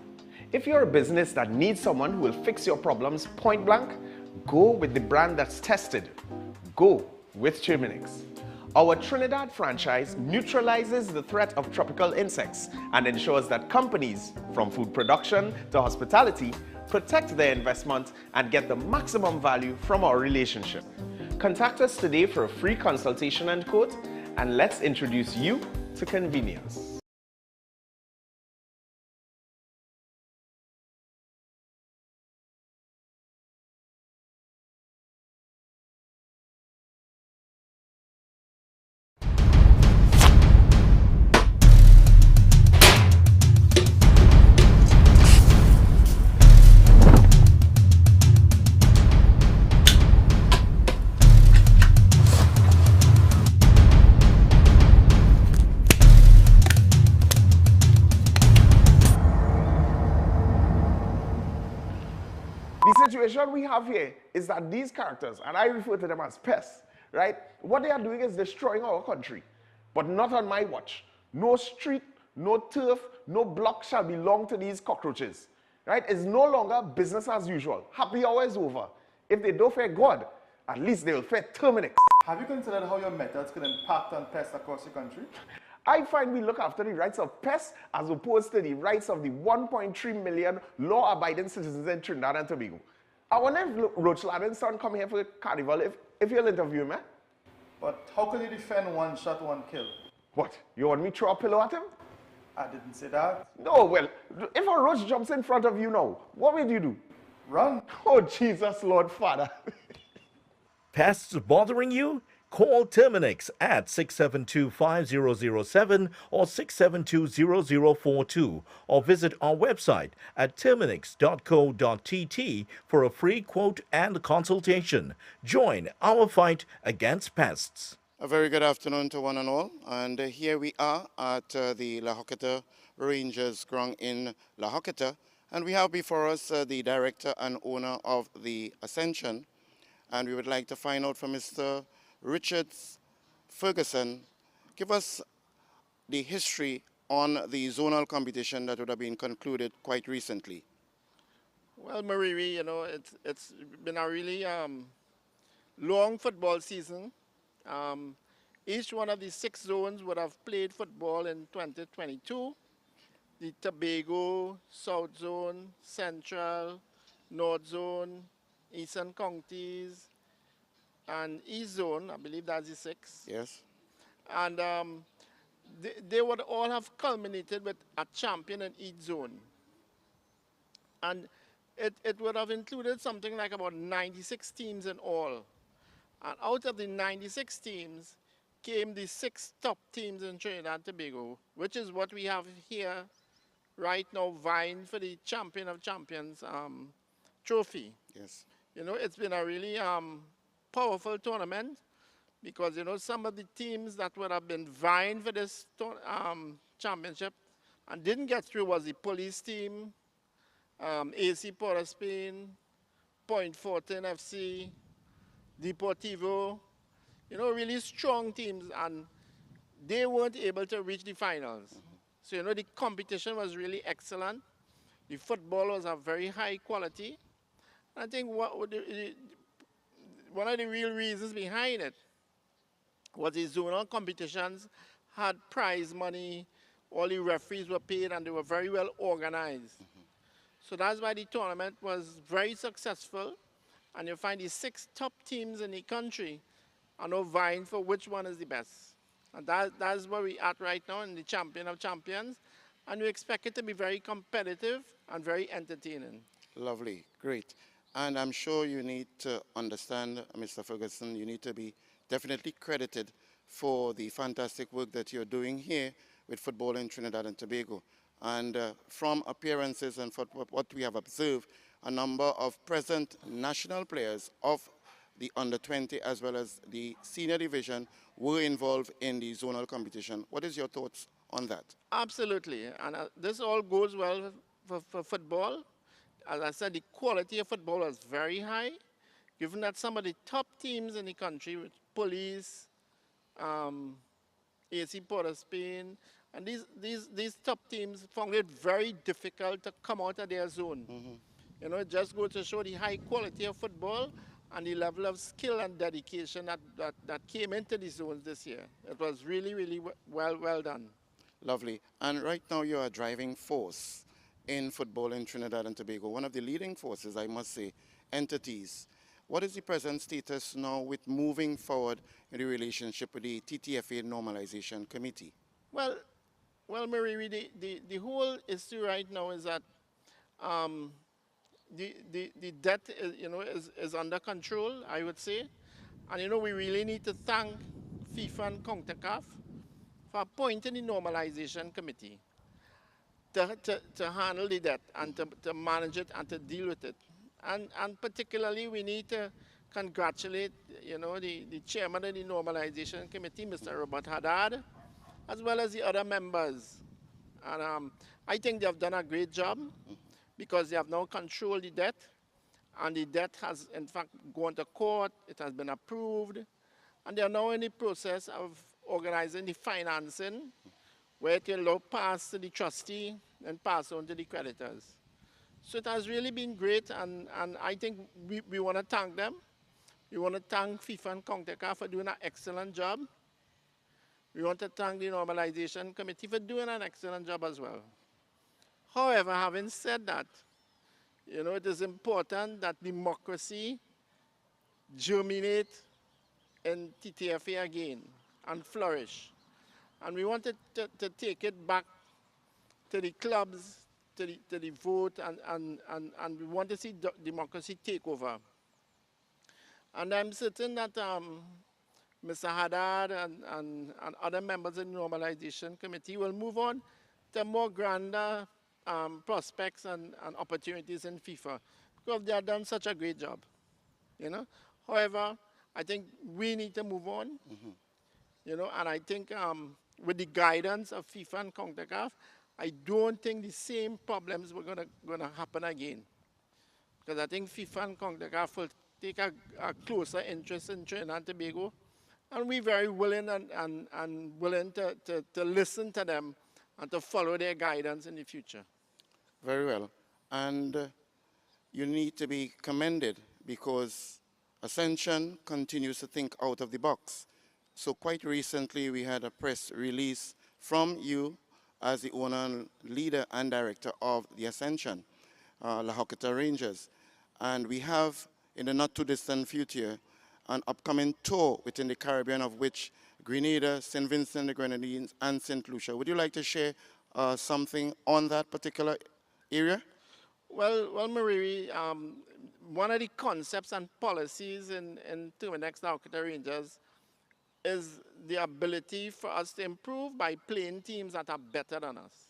If you're a business that needs someone who will fix your problems point blank, go with the brand that's tested. Go with Terminix. Our Trinidad franchise neutralizes the threat of tropical insects and ensures that companies, from food production to hospitality, protect their investment and get the maximum value from our relationship. Contact us today for a free consultation and quote, and let's introduce you to convenience. The situation we have here is that these characters, and I refer to them as pests, right? What they are doing is destroying our country, but not on my watch. No street, no turf, no block shall belong to these cockroaches, right? It's no longer business as usual. Happy hour is over. If they don't fear God, at least they will fear Terminix. Have you considered how your methods could impact on pests across the country? I find we look after the rights of pests as opposed to the rights of the 1.3 million law-abiding citizens in Trinidad and Tobago. I wonder if Roach Ladden's son come here for the carnival if you'll interview him, eh? But how could you defend one shot, one kill? What? You want me to throw a pillow at him? I didn't say that. No, well, if a roach jumps in front of you now, what will you do? Run. Oh, Jesus, Lord Father. Pests bothering you? Call Terminix at 672-5007 or 672-0042 or visit our website at terminix.co.tt for a free quote and consultation. Join our fight against pests. A very good afternoon to one and all, and here we are at the La Joqueta Rangers ground in La Joqueta, and we have before us the director and owner of the Ascension, and we would like to find out from Mr. Richards Ferguson, give us the history on the zonal competition that would have been concluded quite recently. Well, Mariri, you know, it's been a really long football season. Each one of the 6 zones would have played football in 2022. The Tobago, South Zone, Central, North Zone, Eastern Counties, and East Zone, I believe that's the 6. Yes. And they would all have culminated with a champion in each zone. And it would have included something like about 96 teams in all. And out of the 96 teams came the 6 top teams in Trinidad and Tobago, which is what we have here right now, vying for the Champion of Champions trophy. Yes. You know, it's been a really powerful tournament because, you know, some of the teams that would have been vying for this championship and didn't get through was the police team, AC Port of Spain, Point Fortin FC, Deportivo, you know, really strong teams, and they weren't able to reach the finals. So, you know, the competition was really excellent. The football was of very high quality. I think one of the real reasons behind it was the zonal competitions had prize money, all the referees were paid, and they were very well organized. So that's why the tournament was very successful, and you find the 6 top teams in the country are now vying for which one is the best. And that's where we're at right now in the Champion of Champions, and we expect it to be very competitive and very entertaining. Lovely, great. And I'm sure you need to understand, Mr. Ferguson, you need to be definitely credited for the fantastic work that you're doing here with football in Trinidad and Tobago. And from appearances and for what we have observed, a number of present national players of the under-20 as well as the senior division were involved in the zonal competition. What is your thoughts on that? Absolutely, and this all goes well for football. As I said, the quality of football was very high, given that some of the top teams in the country, with Police, AC Port of Spain, and these top teams found it very difficult to come out of their zone. You know, it just goes to show the high quality of football and the level of skill and dedication that came into the zones this year. It was really, really well done. Lovely. And right now you're a driving force in football in Trinidad and Tobago, one of the leading forces, I must say, entities. What is the present status now with moving forward in the relationship with the TTFA Normalization Committee? Well, Marie, the whole issue right now is that the debt, you know, is under control, I would say. And, you know, we really need to thank FIFA and CONCACAF for appointing the Normalization Committee to handle the debt and to manage it and to deal with it. And particularly, we need to congratulate, you know, the chairman of the Normalization Committee, Mr. Robert Haddad, as well as the other members. And I think they have done a great job because they have now controlled the debt, and the debt has, in fact, gone to court. It has been approved, and they are now in the process of organizing the financing, where it will now pass to the trustee and pass on to the creditors. So it has really been great, and I think we want to thank them. We want to thank FIFA and CONCACAF for doing an excellent job. We want to thank the Normalization Committee for doing an excellent job as well. However, having said that, you know, it is important that democracy germinate in TTFA again and flourish. And we wanted to take it back to the clubs, to the vote, and we want to see democracy take over. And I'm certain that Mr. Haddad and other members of the Normalization Committee will move on to more grander prospects and opportunities in FIFA, because they have done such a great job, you know. However, I think we need to move on, you know, and I think with the guidance of FIFA and CONCACAF, I don't think the same problems were gonna happen again, because I think FIFA and CONCACAF will take a closer interest in Trinidad and Tobago, and we're very willing and willing to listen to them and to follow their guidance in the future. Very well. And you need to be commended because Ascension continues to think out of the box. So quite recently we had a press release from you as the owner and leader and director of the Ascension, La Hocata Rangers. And we have, in the not too distant future, an upcoming tour within the Caribbean, of which Grenada, St. Vincent and the Grenadines, and St. Lucia. Would you like to share something on that particular area? Well, Marie, one of the concepts and policies in Terminex Hocata Rangers is the ability for us to improve by playing teams that are better than us.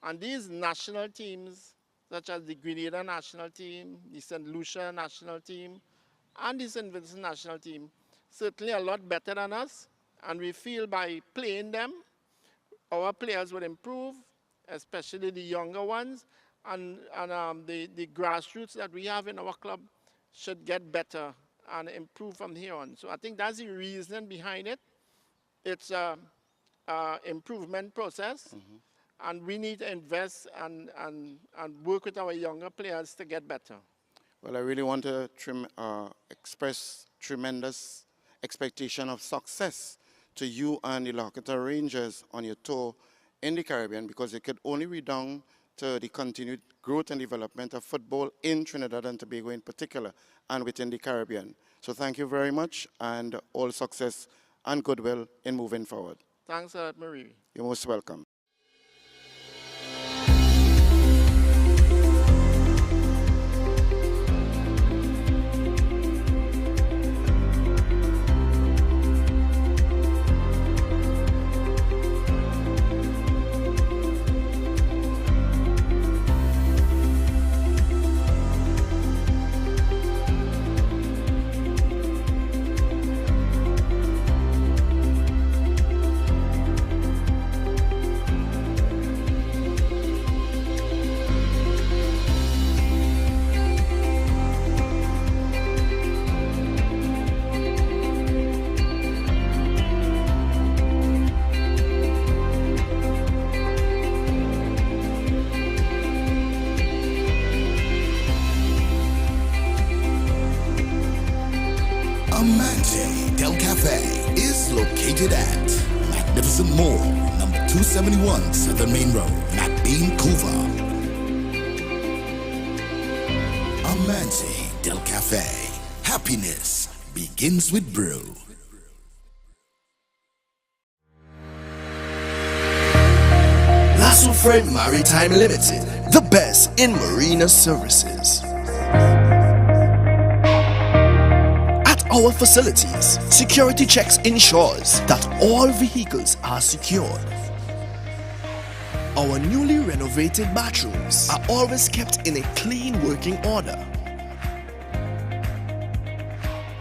And these national teams, such as the Grenada national team, the St. Lucia national team, and the St. Vincent national team, certainly a lot better than us. And we feel by playing them, our players will improve, especially the younger ones, and the grassroots that we have in our club should get better and improve from here on. So I think that's the reason behind it. It's an improvement process, and we need to invest and work with our younger players to get better. Well, I really want to express tremendous expectation of success to you and the La Hocata Rangers on your tour in the Caribbean, because it could only be down to the continued growth and development of football in Trinidad and Tobago in particular, and within the Caribbean. So thank you very much, and all success and goodwill in moving forward. Thanks a lot, Marie. You're most welcome. Located at Magnificent Mall, number 271 Southern Main Road, Vancouver. Amante Del Cafe. Happiness begins with brew. Lasso Freight Maritime Limited, the best in marina services. Our facilities, security checks ensures that all vehicles are secured. Our newly renovated bathrooms are always kept in a clean working order.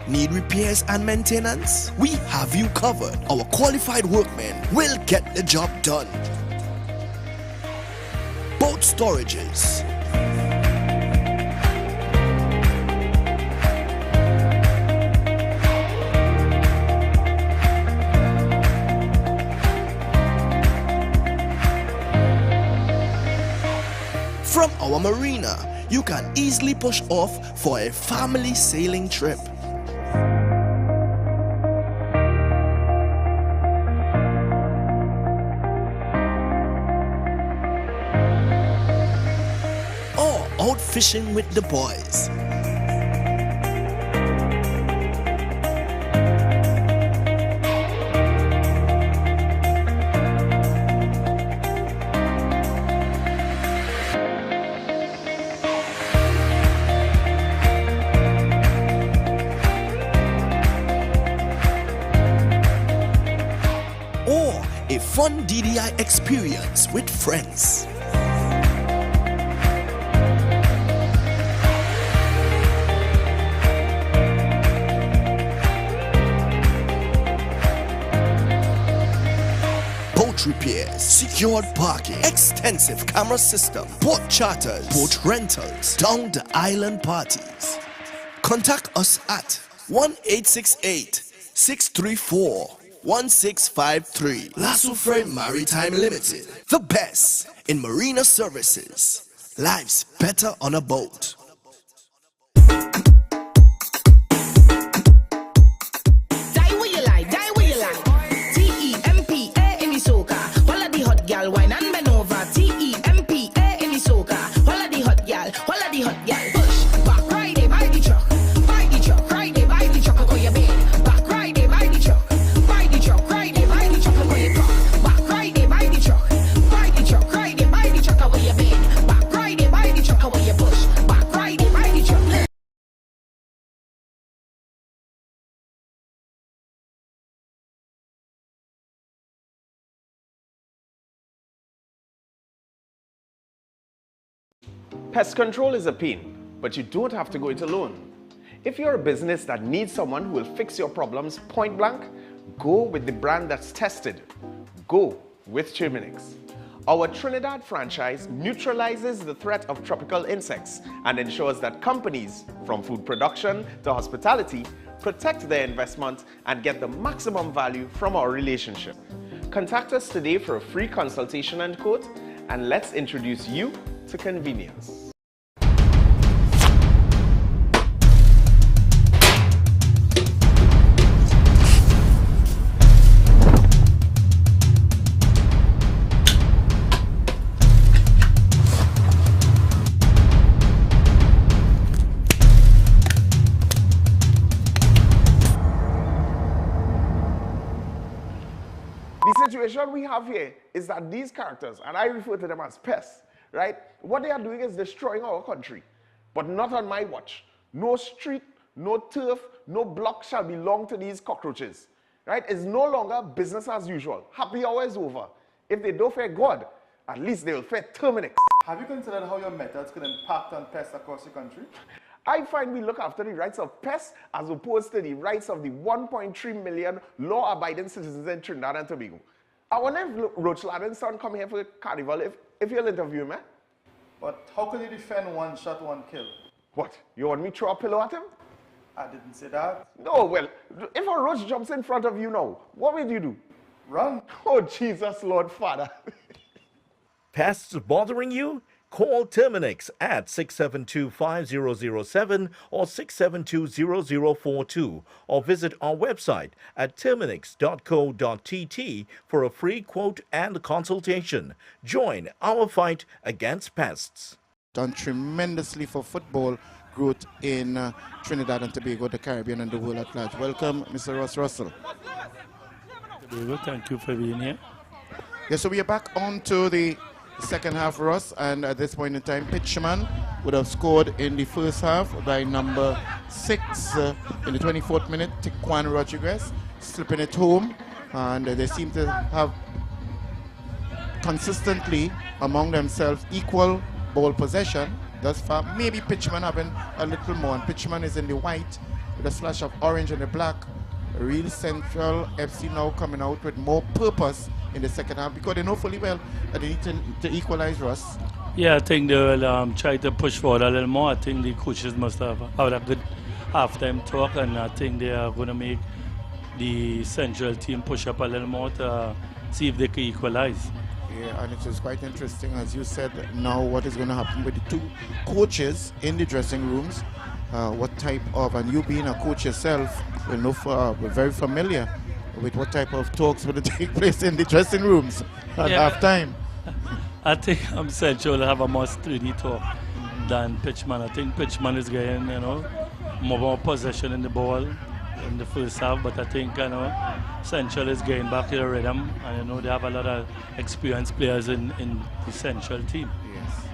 Need repairs and maintenance? We have you covered. Our qualified workmen will get the job done. Boat storages, from our marina, you can easily push off for a family sailing trip. Or out fishing with the boys. A fun DDI experience with friends. Boat repairs, secured parking, extensive camera system, boat charters, boat rentals, down the island parties. Contact us at 1-868-634-1653. Lasso Freight Maritime Limited, the best in marina services. Life's better on a boat. Die where you like, die where you like. Pest control is a pain, but you don't have to go it alone. If you're a business that needs someone who will fix your problems point blank, go with the brand that's tested. Go with Terminix. Our Trinidad franchise neutralizes the threat of tropical insects and ensures that companies, from food production to hospitality, protect their investment and get the maximum value from our relationship. Contact us today for a free consultation and quote, and let's introduce you to convenience. The situation we have here is that these characters, and I refer to them as pests, right? What they are doing is destroying our country, but not on my watch. No street, no turf, no block shall belong to these cockroaches, right? It's no longer business as usual. Happy hour is over. If they don't fear God, at least they will fear Terminix. Have you considered how your methods could impact on pests across the country? I find we look after the rights of pests as opposed to the rights of the 1.3 million law-abiding citizens in Trinidad and Tobago. I wonder if Roach Ladden's son come here for the carnival if you'll interview him, eh? But how could you defend one shot, one kill? What? You want me to throw a pillow at him? I didn't say that. No, well, if a roach jumps in front of you now, what will you do? Run. Oh, Jesus, Lord Father. Pests bothering you? Call Terminix at 672-5007 or 672-0042 or visit our website at terminix.co.tt for a free quote and consultation. Join our fight against pests. Done tremendously for football growth in Trinidad and Tobago, the Caribbean and the world at large. Welcome, Mr. Ross Russell. Thank you for being here. Yes, so we are back on to the second half, Ross, and at this point in time, Pitchmen would have scored in the first half by number 6 in the 24th minute, Tiquan Rodriguez, slipping it home, and they seem to have consistently among themselves equal ball possession thus far. Maybe Pitchmen having a little more, and Pitchmen is in the white with a splash of orange and the black. Real Central FC now coming out with more purpose in the second half because they know fully well that they need to equalize, Russ. Yeah, I think they will try to push forward a little more. I think the coaches must have had a good halftime talk, and I think they are going to make the Central team push up a little more to see if they can equalize. Yeah, and it is quite interesting, as you said, now what is going to happen with the two coaches in the dressing rooms. What type of, and you being a coach yourself, will know we're very familiar with what type of talks will take place in the dressing rooms at halftime. I think Central will have a more sturdy talk than Pitchmen. I think Pitchmen is getting, more possession in the ball in the first half, but I think, Central is getting back to the rhythm, and they have a lot of experienced players in the Central team. Yes.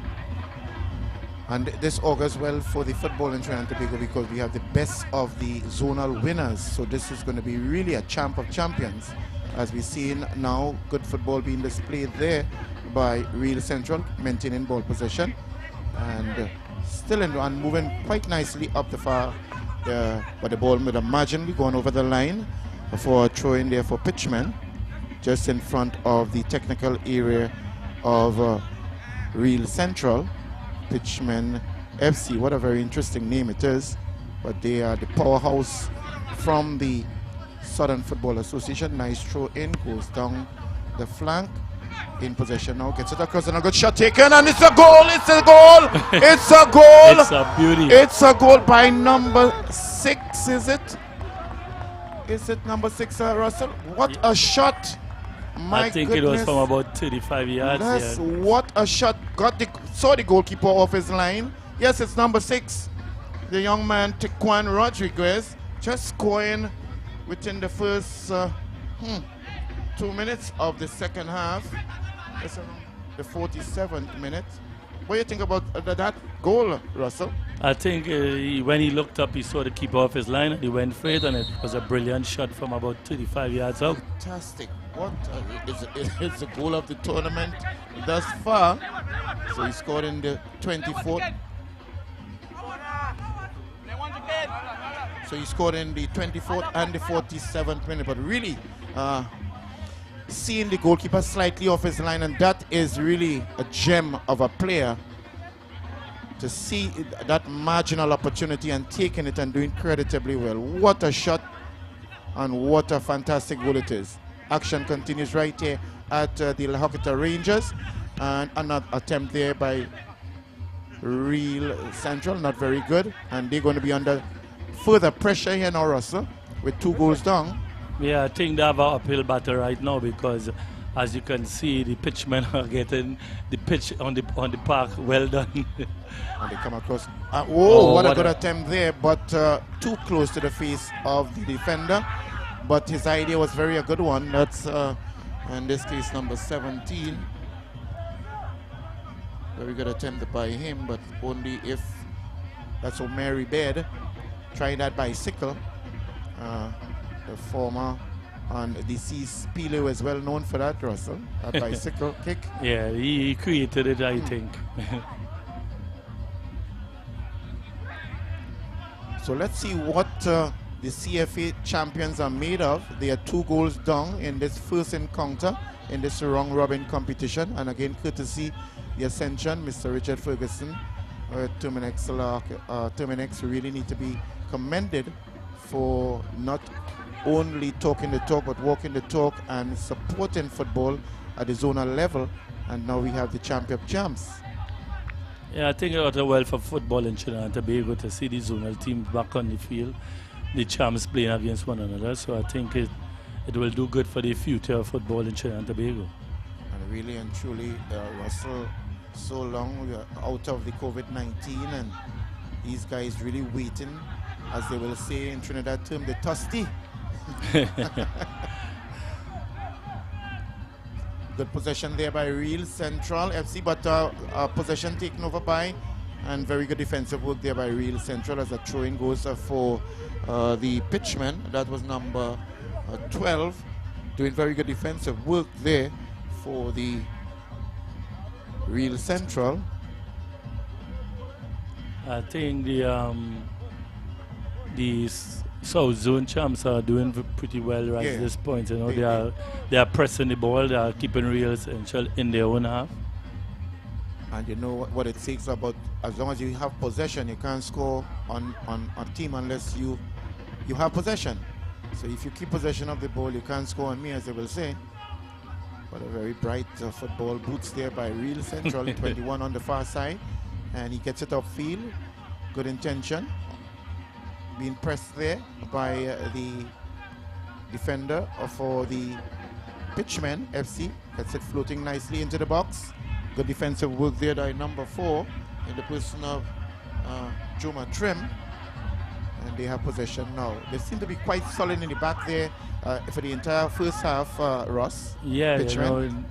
And this augurs well for the football in Trinidad and Tobago because we have the best of the zonal winners. So this is going to be really a champ of champions. As we've seen now, good football being displayed there by Real Central, maintaining ball possession. And still and moving quite nicely up the far, but the ball with a marginally going over the line for a throw in there for Pitchmen, just in front of the technical area of Real Central. Pitchmen FC, what a very interesting name it is, but they are the powerhouse from the Southern Football Association. Nice throw in, goes down the flank, in possession now, gets it across, and a good shot taken, and it's a goal, it's a goal, it's a goal, It's a beauty. It's a goal by number 6, is it? Is it number 6, Russell? What a shot! I think goodness. it was from about 35 yards. Yes, what a shot. Saw the goalkeeper off his line. Yes, it's number 6. The young man, Tiquan Rodriguez, just scoring within the first 2 minutes of the second half. It's around the 47th minute. What do you think about that goal, Russell? I think when he looked up, he saw the keeper off his line, and he went for it, and it was a brilliant shot from about 35 yards out. Fantastic. what is the goal of the tournament thus far. So he scored in the 24th. So he scored in the 24th and the 47th minute. But really, seeing the goalkeeper slightly off his line, and that is really a gem of a player, to see that marginal opportunity and taking it and doing creditably well. What a shot and what a fantastic goal it is. Action continues right here at the Lahokita Rangers, and another attempt there by Real Central, not very good, and they're going to be under further pressure here now, Russell, with 2 goals down. Yeah, I think they have an uphill battle right now because, as you can see, the pitchmen are getting the pitch on the park well done. And they come across. What a good attempt there, but too close to the face of the defender. But his idea was a good one. That's, in this case, number 17. Very good attempt by him, but only if that's O'Mary Bed. Trying that bicycle. The former and deceased Pilo is well known for that, Russell. That bicycle kick. Yeah, he created it, I think. So let's see what the CFA champions are made of. They are 2 goals down in this first encounter in this round robin competition. And again, courtesy the Ascension, Mr. Richard Ferguson, Terminex really need to be commended for not only talking the talk but walking the talk and supporting football at the zonal level. And now we have the champion champs. Yeah, I think it was well for football in Trinidad and Tobago to see the zonal teams back on the field, the champs playing against one another. So I think it will do good for the future of football in Trinidad and Tobago. And really and truly, Russell, so long we are out of the COVID-19, and these guys really waiting, as they will say in Trinidad term, the thirsty. Good possession there by Real Central FC, but possession taken over by, and very good defensive work there by Real Central as a throw-in goes for the Pitchmen. That was number 12, doing very good defensive work there for the Real Central. I think the South Zone champs are doing pretty well right at this point. You know, they are pressing the ball, they are keeping Real Central in their own half. And you know what it takes about, as long as you have possession, you can't score on a team unless you have possession. So if you keep possession of the ball, you can't score on me, as they will say. But a very bright football boots there by Real Central, 21 on the far side, and he gets it upfield. Good intention. Being pressed there by the defender for the Pitchmen FC. Gets it floating nicely into the box. Good defensive work there by number 4 in the person of Joma Trim. And they have possession now. They seem to be quite solid in the back there for the entire first half, Ross. Yeah, Pitchmen. you know,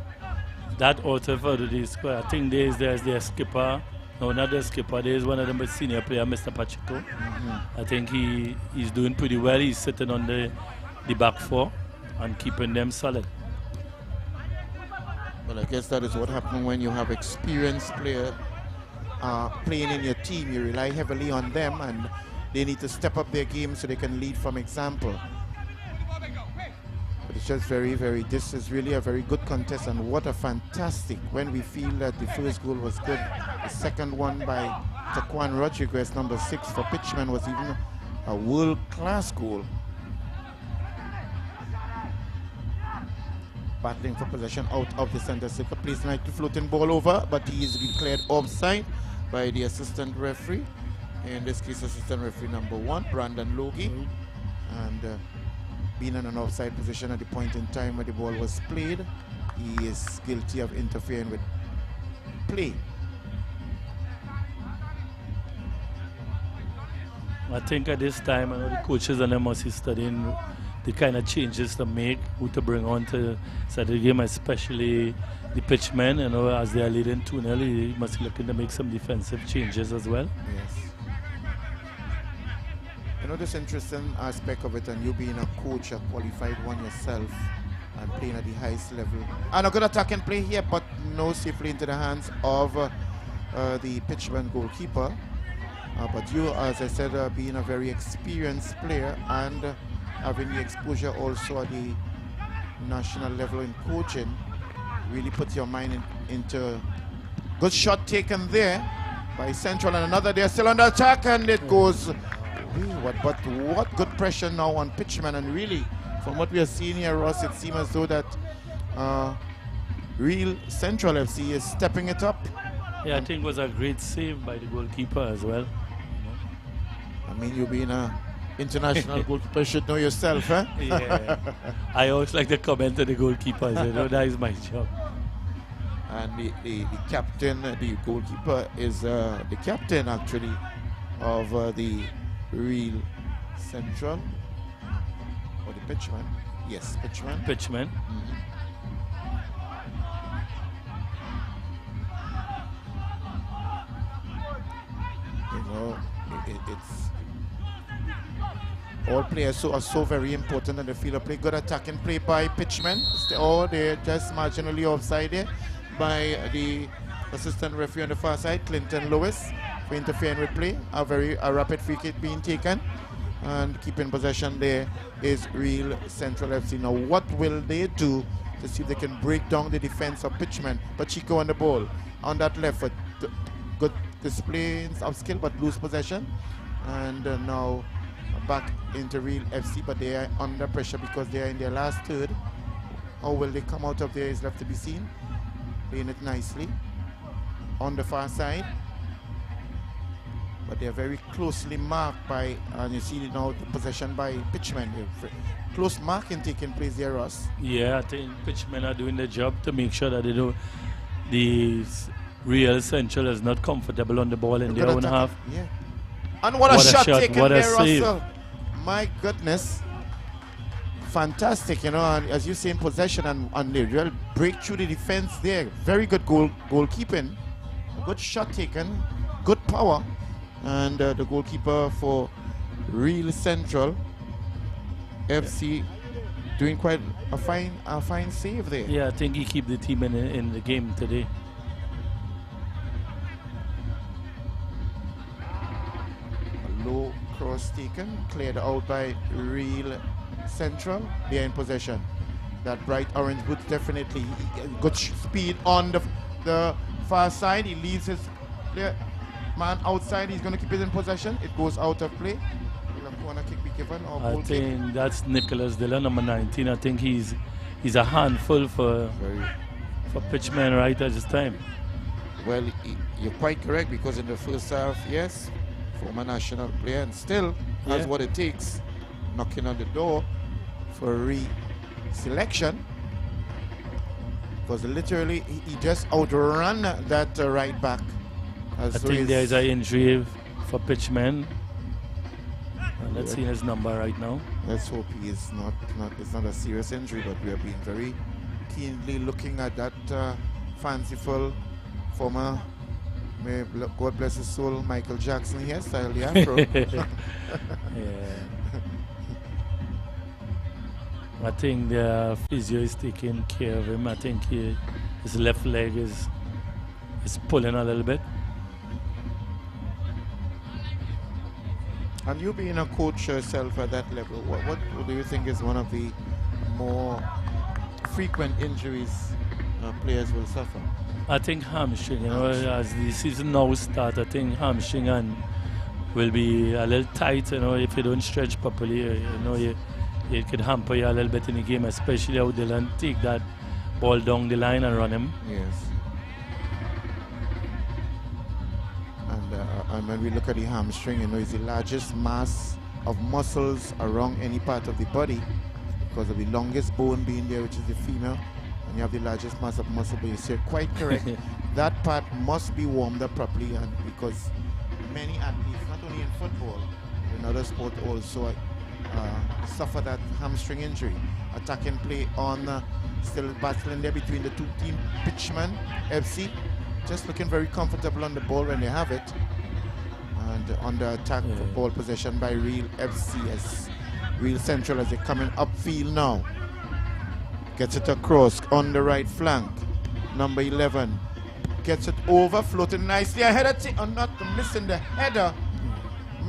that also for the squad. I think there's their skipper. No, not the skipper. There's one of them, a senior player, Mr. Pacheco. I think he's doing pretty well. He's sitting on the back 4 and keeping them solid. Well, I guess that is what happens when you have experienced players playing in your team. You rely heavily on them, and they need to step up their game so they can lead from example. But it's just this is really a very good contest, and what a fantastic, when we feel that the first goal was good, the second one by Taquan Rodriguez, number 6 for Pitchmen, was even a world-class goal. Battling for possession out of the center circle, plays like the floating ball over, but he is declared offside by the assistant referee. In this case, assistant referee number 1, Brandon Logie, and being in an offside position at the point in time where the ball was played, he is guilty of interfering with play. I think at this time, I know the coaches and them must be studying the kind of changes to make, who to bring on to Saturday game, especially the Pitchmen. You know, as they are leading 2-0, he must be looking to make some defensive changes as well. Yes. You know, this interesting aspect of it, and you being a coach, a qualified one yourself, and playing at the highest level. And a good attacking play here, but no safely into the hands of the Pitchmen goalkeeper. But you, as I said, being a very experienced player and having the exposure also at the national level in coaching, really puts your mind into good shot taken there by Central, and another there still on the attack, and it goes wayward. But what good pressure now on Pitchmen, and really from what we are seeing here, Ross, it seems as though that real Central FC is stepping it up. Yeah, I think it was a great save by the goalkeeper as well. I mean, you being an international goalkeeper should know yourself, huh? Yeah. I always like to comment to the goalkeepers, that is my job. And the captain, the goalkeeper, is the captain actually of the real Central, or the Pitchmen. Yes, Pitchmen. Pitchmen. You know, it's all players are so very important on the field of play. Good attacking play by Pitchmen. They're just marginally offside there by the assistant referee on the far side, Clinton Lewis, for interfering with play. A rapid free kick being taken, and keeping possession there is real Central FC. Now, what will they do to see if they can break down the defense of Pitchmen? Pacheco on the ball on that left foot. Good display of skill, but lose possession. And now back into real FC, but they are under pressure because they are in their last third. How will they come out of there is left to be seen. Playing it nicely on the far side, but they are very closely marked by, and you see now the possession by Pitchmen. Close marking taking place there, Ross. Yeah, I think Pitchmen are doing their job to make sure that they do the real Central is not comfortable on the ball in their own half. Yeah. And what a shot taken what a there, save. Russell. My goodness. Fantastic, you know, and as you say, in possession and the real break through the defense there. Very good goalkeeping. Good shot taken. Good power. And the goalkeeper for real Central FC doing quite a fine save there. Yeah, I think he keep the team in the game today. A low cross taken, cleared out by real Central. They are in possession. That bright orange boots definitely good speed on the far side. He leaves his man outside. He's going to keep it in possession. It goes out of play. Will a corner kick be given or I goal think kick? that's Nicholas Dillon, number 19. I think he's a handful for Pitchmen right at this time. Well, you're quite correct, because in the first half, yes, former national player, and still has what it takes, knocking on the door for re-selection, because literally he just outran that right back. I think there is an injury for Pitchmen. Let's see his number right now. Let's hope he is it's not a serious injury, but we have been very keenly looking at that fanciful former, may God bless his soul, Michael Jackson hairstyle, the afro. I think the physio is taking care of him. I think his left leg is pulling a little bit. And you being a coach yourself at that level, what do you think is one of the more frequent injuries players will suffer? I think hamstring, as the season now starts, I think hamstring will be a little tight, if you don't stretch properly, it could hamper you a little bit in the game, especially how Dylan take that ball down the line and run him. Yes. And when we look at the hamstring, it's the largest mass of muscles around any part of the body, because of the longest bone being there, which is the femur, and you have the largest mass of muscle. But you're quite correct. That part must be warmed up properly, and because many athletes, not only in football, in other sports also suffer that hamstring injury. Attacking play on still battling there between the two teams. Pitchmen FC just looking very comfortable on the ball when they have it. And on the attack for ball possession by Real FC, as Real Central as they're coming upfield now. Gets it across on the right flank. Number 11 gets it over, floating nicely. A header, not missing the header.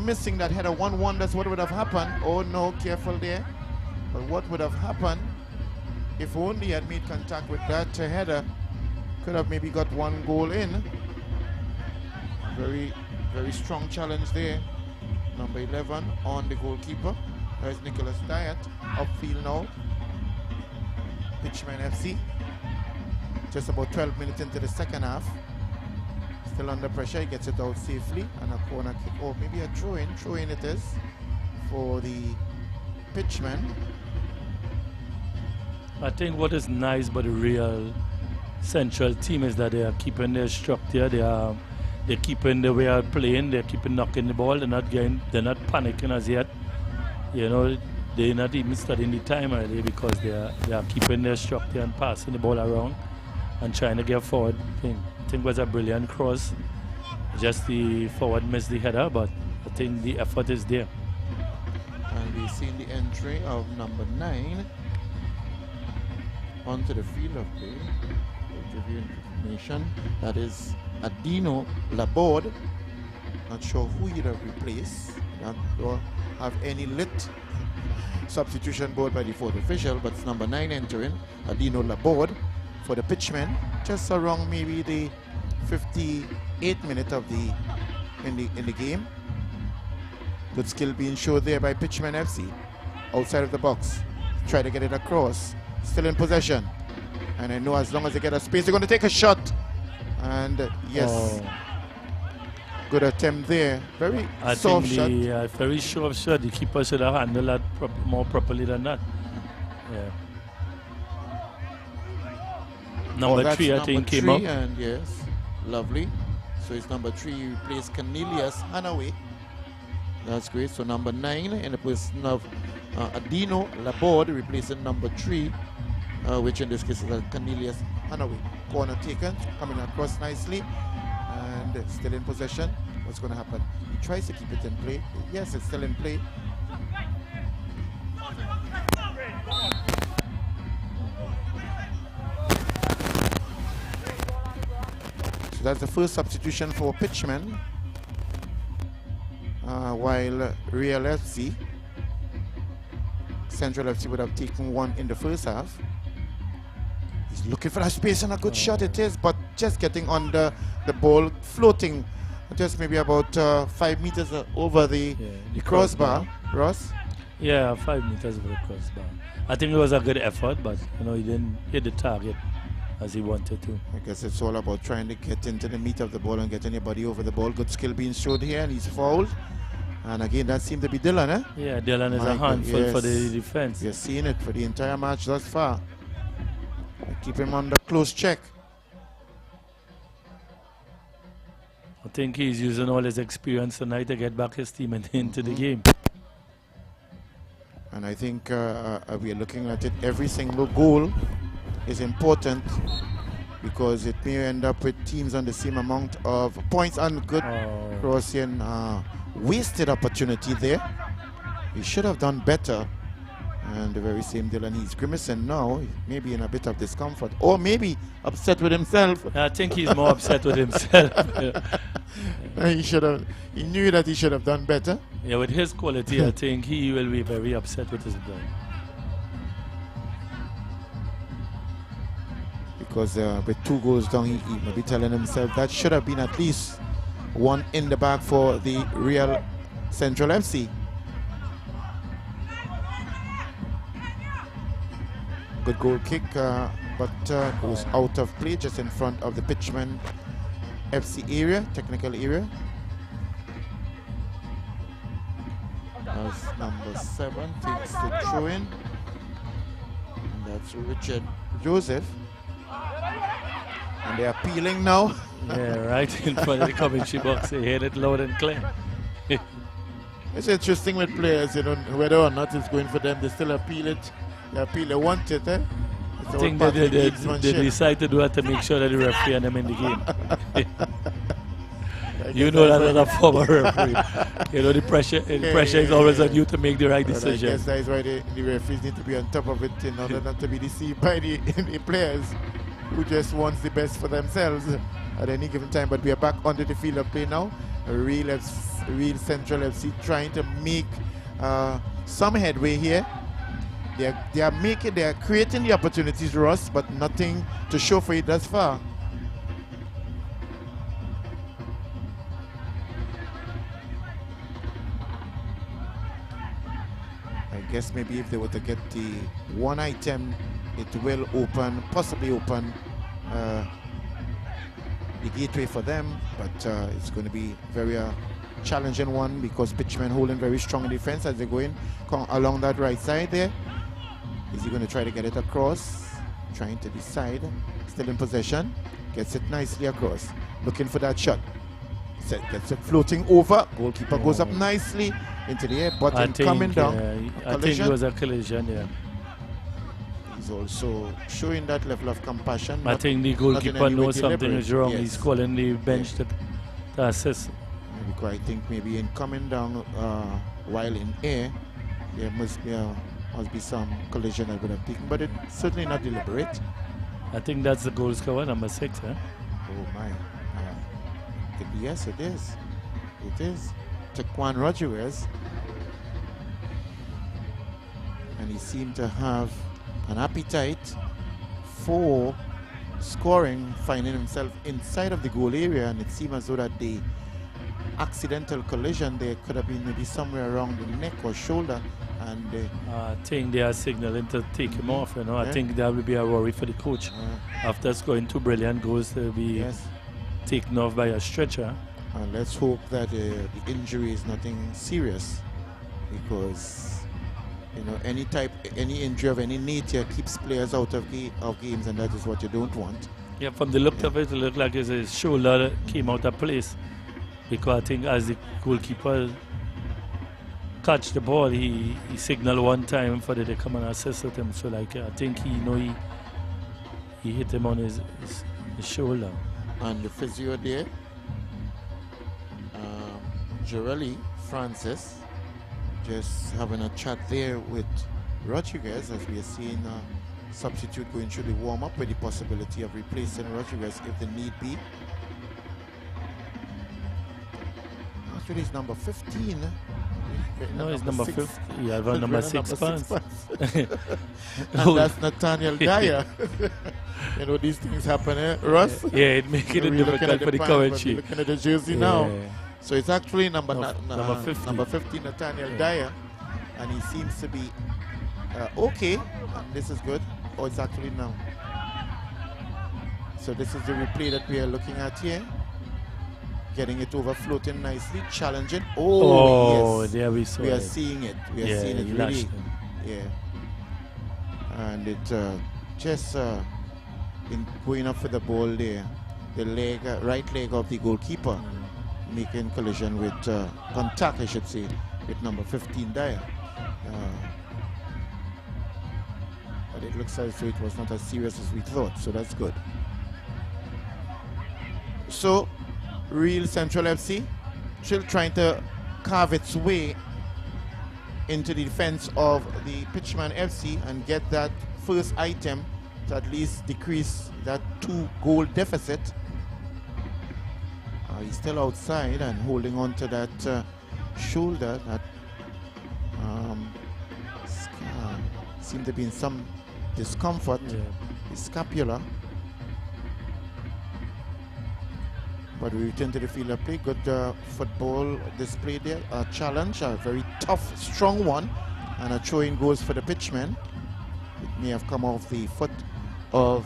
Missing that header. 1-1, that's what would have happened. Oh no, careful there. But what would have happened if only he had made contact with that header? Could have maybe got 1 goal in. Very, very strong challenge there. Number 11 on the goalkeeper. There's Nicholas Diet. Upfield now. Pitchmen FC. Just about 12 minutes into the second half. Still under pressure. He gets it out safely. And a corner kick. Or maybe a throw in. Throw in it is for the Pitchmen. I think what is nice about the Real Central team is that they are keeping their structure. They're keeping the way of playing. They're keeping knocking the ball. They're not panicking as yet. You know, they're not even studying the time early because they are keeping their structure and passing the ball around and trying to get forward. I think it was a brilliant cross. Just the forward missed the header, but I think the effort is there. And we've seen the entry of number 9 onto the field of play. We'll give you information. That is Adino Laborde. Not sure who he'd have replaced. Not sure have any lit substitution board by the fourth official, but it's number 9 entering, Adino Laborde for the Pitchmen. Just around maybe the 58th minute of in the game. Good skill being showed there by Pitchmen FC. Outside of the box. Try to get it across. Still in possession. And I know as long as they get a space, they're going to take a shot. And yes, good attempt there. Very soft shot. Very soft shot. The keeper should have handled that more properly than that. Yeah. Number 3, I think, came up. And yes, lovely. So it's number 3. He replaced Cornelius Hanaway. That's great. So number 9 in the person of Adino Laborde replacing number 3, which in this case is Cornelius Hanaway. Corner taken, coming across nicely, and still in possession. What's going to happen? He tries to keep it in play. Yes, it's still in play. So that's the first substitution for Pitchmen. While Real FC, Central FC would have taken 1 in the first half. He's looking for a space and a good shot it is, but just getting on the ball, floating just maybe about 5 meters over the crossbar. Ross? Yeah, 5 meters over the crossbar. I think it was a good effort, but you know, he didn't hit the target as he wanted to. I guess it's all about trying to get into the meat of the ball and get anybody over the ball. Good skill being showed here, and he's fouled. And again, that seemed to be Dylan, eh? Yeah, Dylan is a handful for the defense. You're seeing it for the entire match thus far. Keep him under close check. I think he's using all his experience tonight to get back his team into the game. And I think we are looking at it. Every single goal is important because it may end up with teams on the same amount of points. And good crossing, wasted opportunity there. He should have done better. And the very same Dylan, he's grimacing now, maybe in a bit of discomfort, or maybe upset with himself. I think he's more upset with himself. He knew that he should have done better. Yeah, with his quality, I think he will be very upset with his game. Because with 2 goals down, he may be telling himself that should have been at least 1 in the bag for the Real Central FC. Good goal kick, but goes out of play just in front of the Pitchmen FC area, technical area. As number 7 takes the throw in. And that's Richard Joseph. And they're appealing now. Yeah, right in front of the commentary box. They heard it loud and clear. It's interesting with players, you know, whether or not it's going for them, they still appeal it. They want it, eh? I think they decide to do it to make sure that the referee and them in the game. You know that as a former referee. You know the pressure is always on you to make the right But decision. I guess that is why the referees need to be on top of it in order not to be deceived by the players who just wants the best for themselves at any given time. But we are back onto the field of play now. Real Central FC trying to make some headway here. They are creating the opportunities, Ross, but nothing to show for it thus far. I guess maybe if they were to get the one item, it will possibly open the gateway for them, but it's going to be very challenging one because Pitchmen holding very strong in defense as they go in along that right side there. Is he going to try to get it across? Trying to decide. Still in possession. Gets it nicely across. Looking for that shot. Gets it floating over. Goalkeeper goes up nicely into the air, but coming down. I think it was a collision, yeah. He's also showing that level of compassion. I think the goalkeeper knows something is wrong. Yes. He's calling the bench to assist. Because I think maybe in coming down while in air, there must be some collision I would have taken, but it's certainly not deliberate. I think that's the goal scorer, number 6, huh? Oh my. Yes, it is. It is. Taquan Rodriguez. And he seemed to have an appetite for scoring, finding himself inside of the goal area, and it seemed as though that the accidental collision there could have been maybe somewhere around the neck or shoulder, and I think they are signaling to take him off, you know. I think that will be a worry for the coach. After scoring 2 brilliant goals, to be taken off by a stretcher. And let's hope that the injury is nothing serious, because you know any injury of any nature keeps players out of games, and that is what you don't want. Yeah, from the look of it looked like his shoulder came out of place, because I think as the goalkeeper catch the ball, he signaled one time for them to come and assist with him. So like I think he hit him on his shoulder. And the physio there, Jorelli Francis, just having a chat there with Rodriguez, as we are seeing a substitute going through the warm-up with the possibility of replacing Rodriguez if the need be. Actually, it's number 15. No, it's number 50. Yeah, number 6 pounds. And that's Nathaniel Dyer. You know, these things happen, eh, Russ? Yeah, it makes it difficult for the Coventry. Looking at the jersey now. So it's actually number 50. Number 50, Nathaniel Dyer. And he seems to be okay. And this is good. Oh, it's actually now. So this is the replay that we are looking at here. Getting it over, floating nicely, challenging. Oh yes. There we saw We are it. seeing it. We are seeing it really. Yeah. And it just in going up for the ball there, the leg, right leg of the goalkeeper, making collision with contact, I should say, with number 15 Dyer. But it looks as though it was not as serious as we thought, so that's good. So, Real Central FC still trying to carve its way into the defense of the Pitchmen FC and get that first item to at least decrease that 2-goal deficit. He's still outside and holding on to that shoulder. That seemed to be in some discomfort. The scapula. But we return to the field of play. Good football display there. A challenge, a very tough, strong one. And a throw-in goes for the Pitchmen. It may have come off the foot of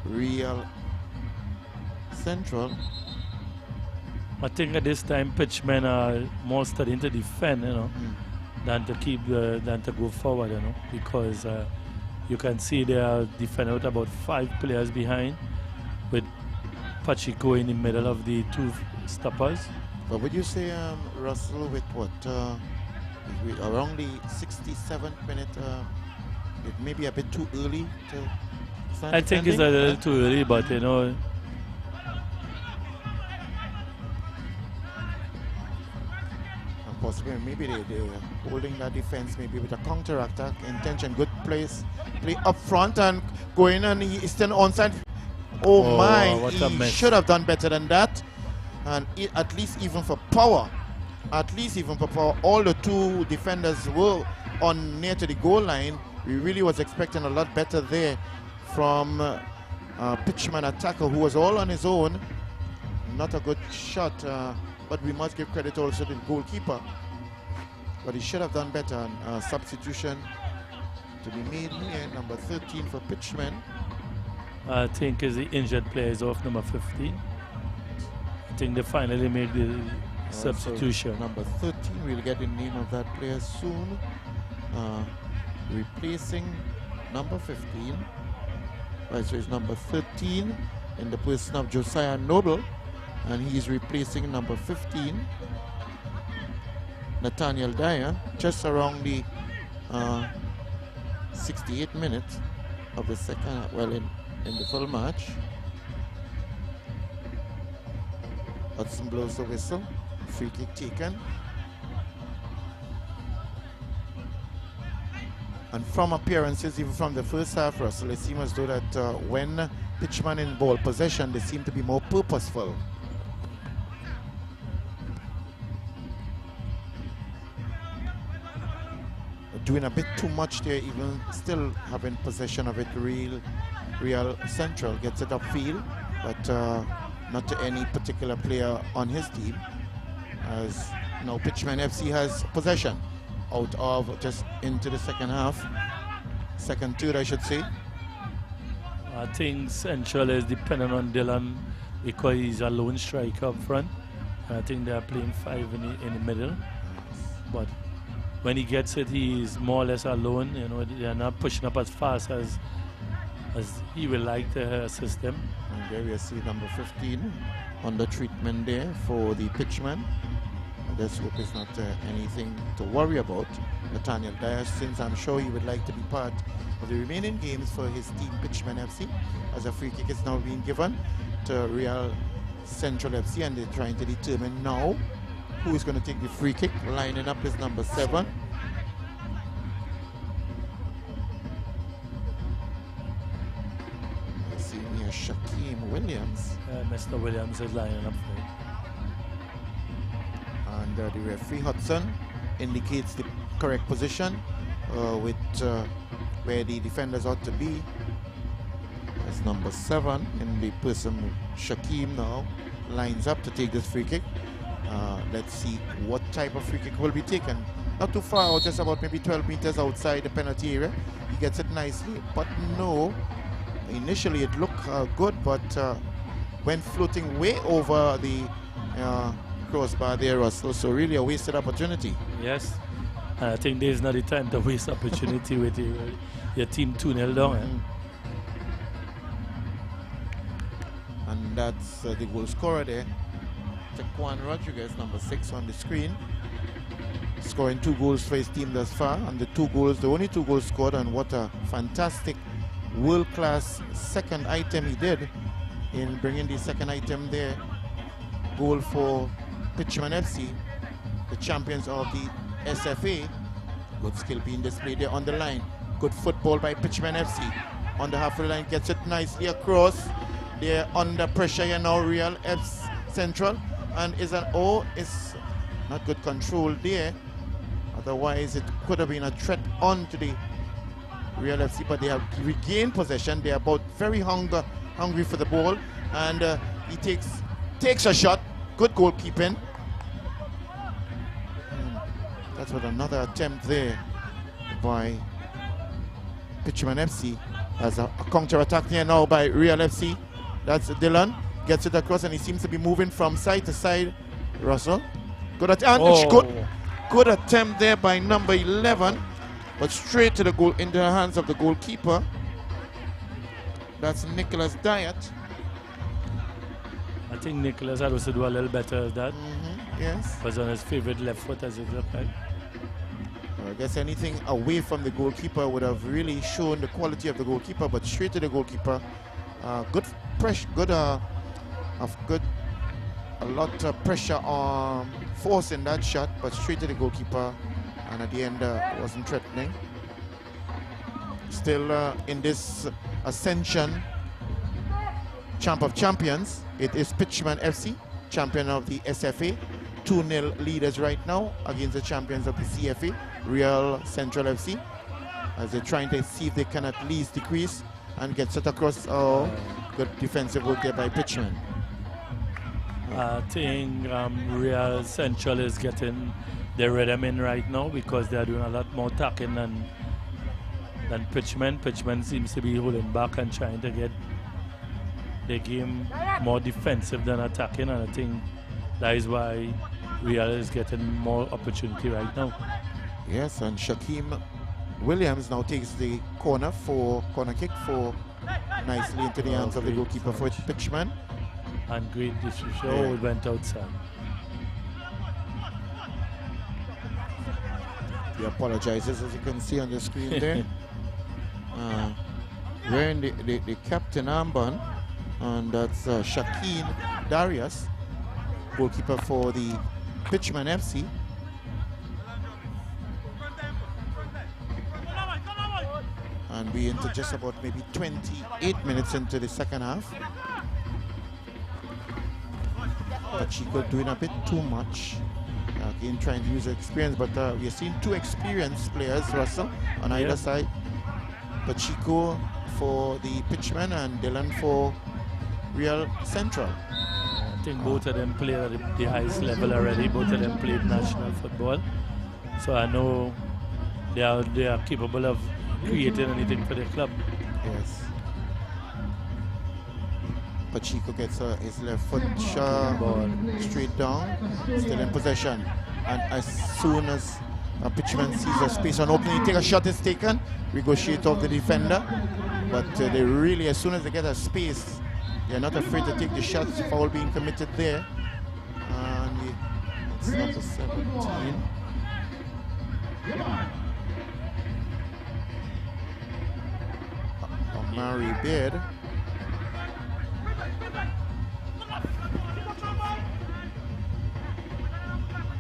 Real Central. I think at this time Pitchmen are more studying to defend, you know, than to go forward, you know, because you can see they are defending with about 5 players behind, with Pacheco in the middle of the 2 stoppers. But would you say, Russell, with what, around the 67th minute, it may be a bit too early to start I think it's a little too early, but you know, possibly. Maybe they're holding that defense, maybe with a counter-attack intention. Good place, play up front and going and he's still onside. Oh my, what a he mess. should have done better than that. And at least even for power, all the two defenders were on near to the goal line. We really was expecting a lot better there from Pitchman attacker who was all on his own. Not a good shot, but we must give credit also to the goalkeeper. But he should have done better. Substitution to be made here, number 13 for Pitchman. I think is the injured player is off number 15. I think they finally made the substitution. So number 13, we'll get the name of that player soon. Replacing number 15. Right, so it's number 13 in the person of Josiah Noble, and he's replacing number 15, Nathaniel Dyer, just around the 68 minutes of the second, well, in the full match. Hudson blows the whistle, free kick taken. And from appearances, even from the first half, Russell, it seems as though that when Pitchman in ball possession, they seem to be more purposeful. Doing a bit too much there, even still having possession of it. Real Central gets it upfield, but not to any particular player on his team. As now Pitchman FC has possession out of just into the second half, second third I should say. I think Central is dependent on Dylan because he's a lone striker up front. I think they are playing 5 in the middle, but when he gets it, he is more or less alone. You know, they are not pushing up as fast as he would like to assist them. And there we see number 15 under treatment there for the Pitchman. Let's hope it's not anything to worry about. Nathaniel Dyer, since I'm sure he would like to be part of the remaining games for his team Pitchman FC, as a free kick is now being given to Real Central FC, and they're trying to determine now who is going to take the free kick. Lining up is number 7. I see here Shaquem Williams. Mr. Williams is lining up for it. And the referee Hudson indicates the correct position with where the defenders ought to be. That's number 7, and the person Shaquem now lines up to take this free kick. Let's see what type of free kick will be taken. Not too far out, just about maybe 12 meters outside the penalty area. He gets it nicely, but no. Initially it looked good, but went floating way over the crossbar there, Russell. So really a wasted opportunity. Yes, I think there's not the time to waste opportunity with your team 2-0 down. And that's the goal scorer there, Jaquan Rodriguez, number 6 on the screen, scoring 2 goals for his team thus far. And the only 2 goals scored, and what a fantastic world-class second item he did in bringing the second item there. Goal for Pitchman FC, the champions of the SFA. Good skill being displayed there on the line. Good football by Pitchman FC. On the halfway line, gets it nicely across. They're under pressure here now, Real F Central. And is not good control there. Otherwise, it could have been a threat on to the Real FC, but they have regained possession. They are both very hungry for the ball. And he takes a shot. Good goalkeeping. That's what another attempt there by Pitchman FC as a counter-attack here now by Real FC. That's Dylan. Gets it across, and he seems to be moving from side to side. Russell. Good attempt. Good attempt there by number 11. But straight to the goal, into the hands of the goalkeeper. That's Nicholas Diet. I think Nicholas had also do a little better at that. Yes. Was on his favorite left foot, as it looked like. I guess anything away from the goalkeeper would have really shown the quality of the goalkeeper, but straight to the goalkeeper. Good pressure, a lot of pressure forcing that shot, but straight to the goalkeeper, and at the end wasn't threatening. Still in this Ascension Champ of Champions, it is Pitchmen FC, champion of the SFA. 2-0 leaders right now against the champions of the CFA, Real Central FC, as they're trying to see if they can at least decrease and get set across. Good defensive work there by Pitchmen. I think Real Central is getting their rhythm in right now because they're doing a lot more tackling than Pitchmen. Pitchmen seems to be holding back and trying to get the game more defensive than attacking, and I think that is why Real is getting more opportunity right now. Yes, and Shaquem Williams now takes the corner kick for nicely into the hands of the goalkeeper for Pitchmen. And great distribution. Oh, it went outside. He apologizes, as you can see on the screen there. Wearing the captain armband, and that's Shaquem Darius, goalkeeper for the Pitchmen FC. And we into just about maybe 28 minutes into the second half. Pacheco doing a bit too much. Again, trying to use the experience, but we're seeing two experienced players, Russell, on either side. Pacheco for the Pitchmen and Dylan for Real Central. I think both of them play at the highest level already. Both of them played national football. So I know they are capable of creating anything for the club. Yes. Pacheco gets his left foot ball straight down, still in possession. And as soon as Pitchman sees a space on opening, he takes a shot, is taken, negotiate off the defender. But they really, as soon as they get a space, they're not afraid to take the shots. Foul being committed there. And it's number 17. Mary Beard.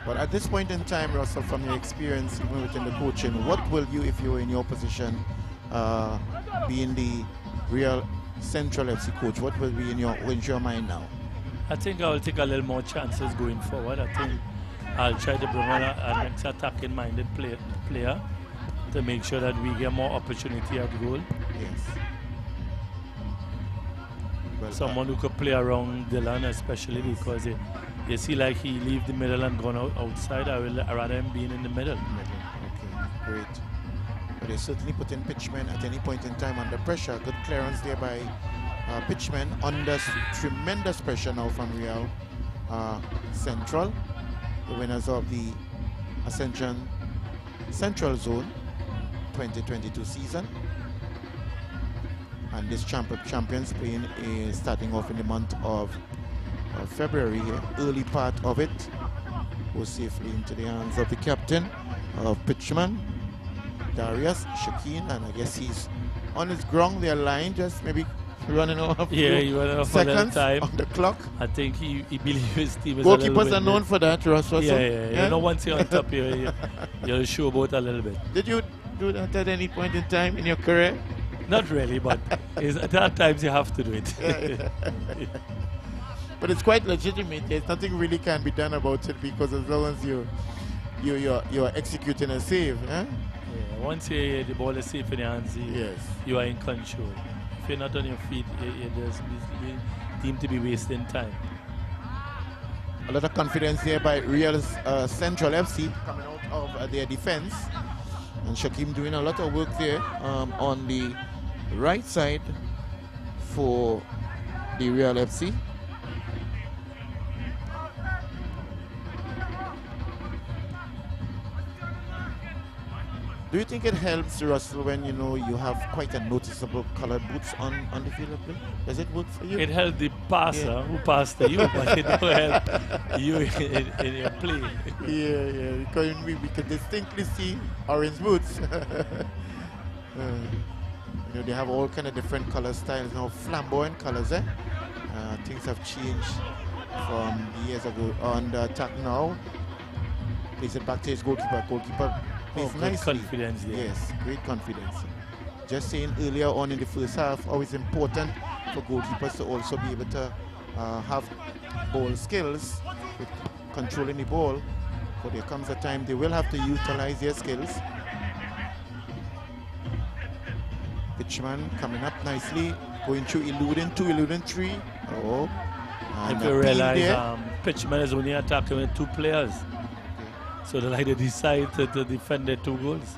But at this point in time, Russell, from your experience, even within the coaching, what will you, if you were in your position, being the Real Central FC coach, what will be in your mind now? I think I will take a little more chances going forward. I think I'll try to bring on a next attacking-minded player to make sure that we get more opportunity at goal. Yes. Well, someone who could play around Dylan, especially because you see like he leave the middle and gone outside. I rather him being in the middle. Okay, great. But they certainly put in Pitchmen at any point in time under pressure. Good clearance there by Pitchmen under tremendous pressure now from Real Central, the winners of the Ascension Central Zone 2022 season. And this champions playing is starting off in the month of February here. Early part of it goes safely into the hands of the captain of Pitchmen, Darius Shaquem, and I guess he's on his ground there line, just maybe running off seconds time on the clock. I think he believes his team is goalkeepers are known for that, Russ. Yeah. You know, once you're on top, you'll show about a little bit. Did you do that at any point in time in your career? Not really, but there are times you have to do it. Yeah. But it's quite legitimate. There's nothing really can be done about it, because as long as you're executing a save. Eh? Yeah, once the ball is safe in your hands, you are in control. If you're not on your feet, there's team to be wasting time. A lot of confidence here by Real Central FC coming out of their defense. And Shaquem doing a lot of work there on the right side for the Real FC. Do you think it helps, Russell, when you have quite a noticeable colored boots on the field of play? Does it work for you? It helps the passer who passed to you, but it don't help you in your play. Yeah, because we can distinctly see orange boots. They have all kind of different color styles now, flamboyant colors. Things have changed from years ago. On the attack now, Plays it back to his goalkeeper. Goalkeeper plays good nicely. confidence there. Yes, great confidence. Just saying earlier on in the first half, how it's important for goalkeepers to also be able to have ball skills with controlling the ball. But there comes a time they will have to utilize their skills. Pitchman coming up nicely, going through eluding 2, eluding 3. Oh, and if you realize Pitchman is only attacking with 2 players. So they like to decide to defend their 2 goals.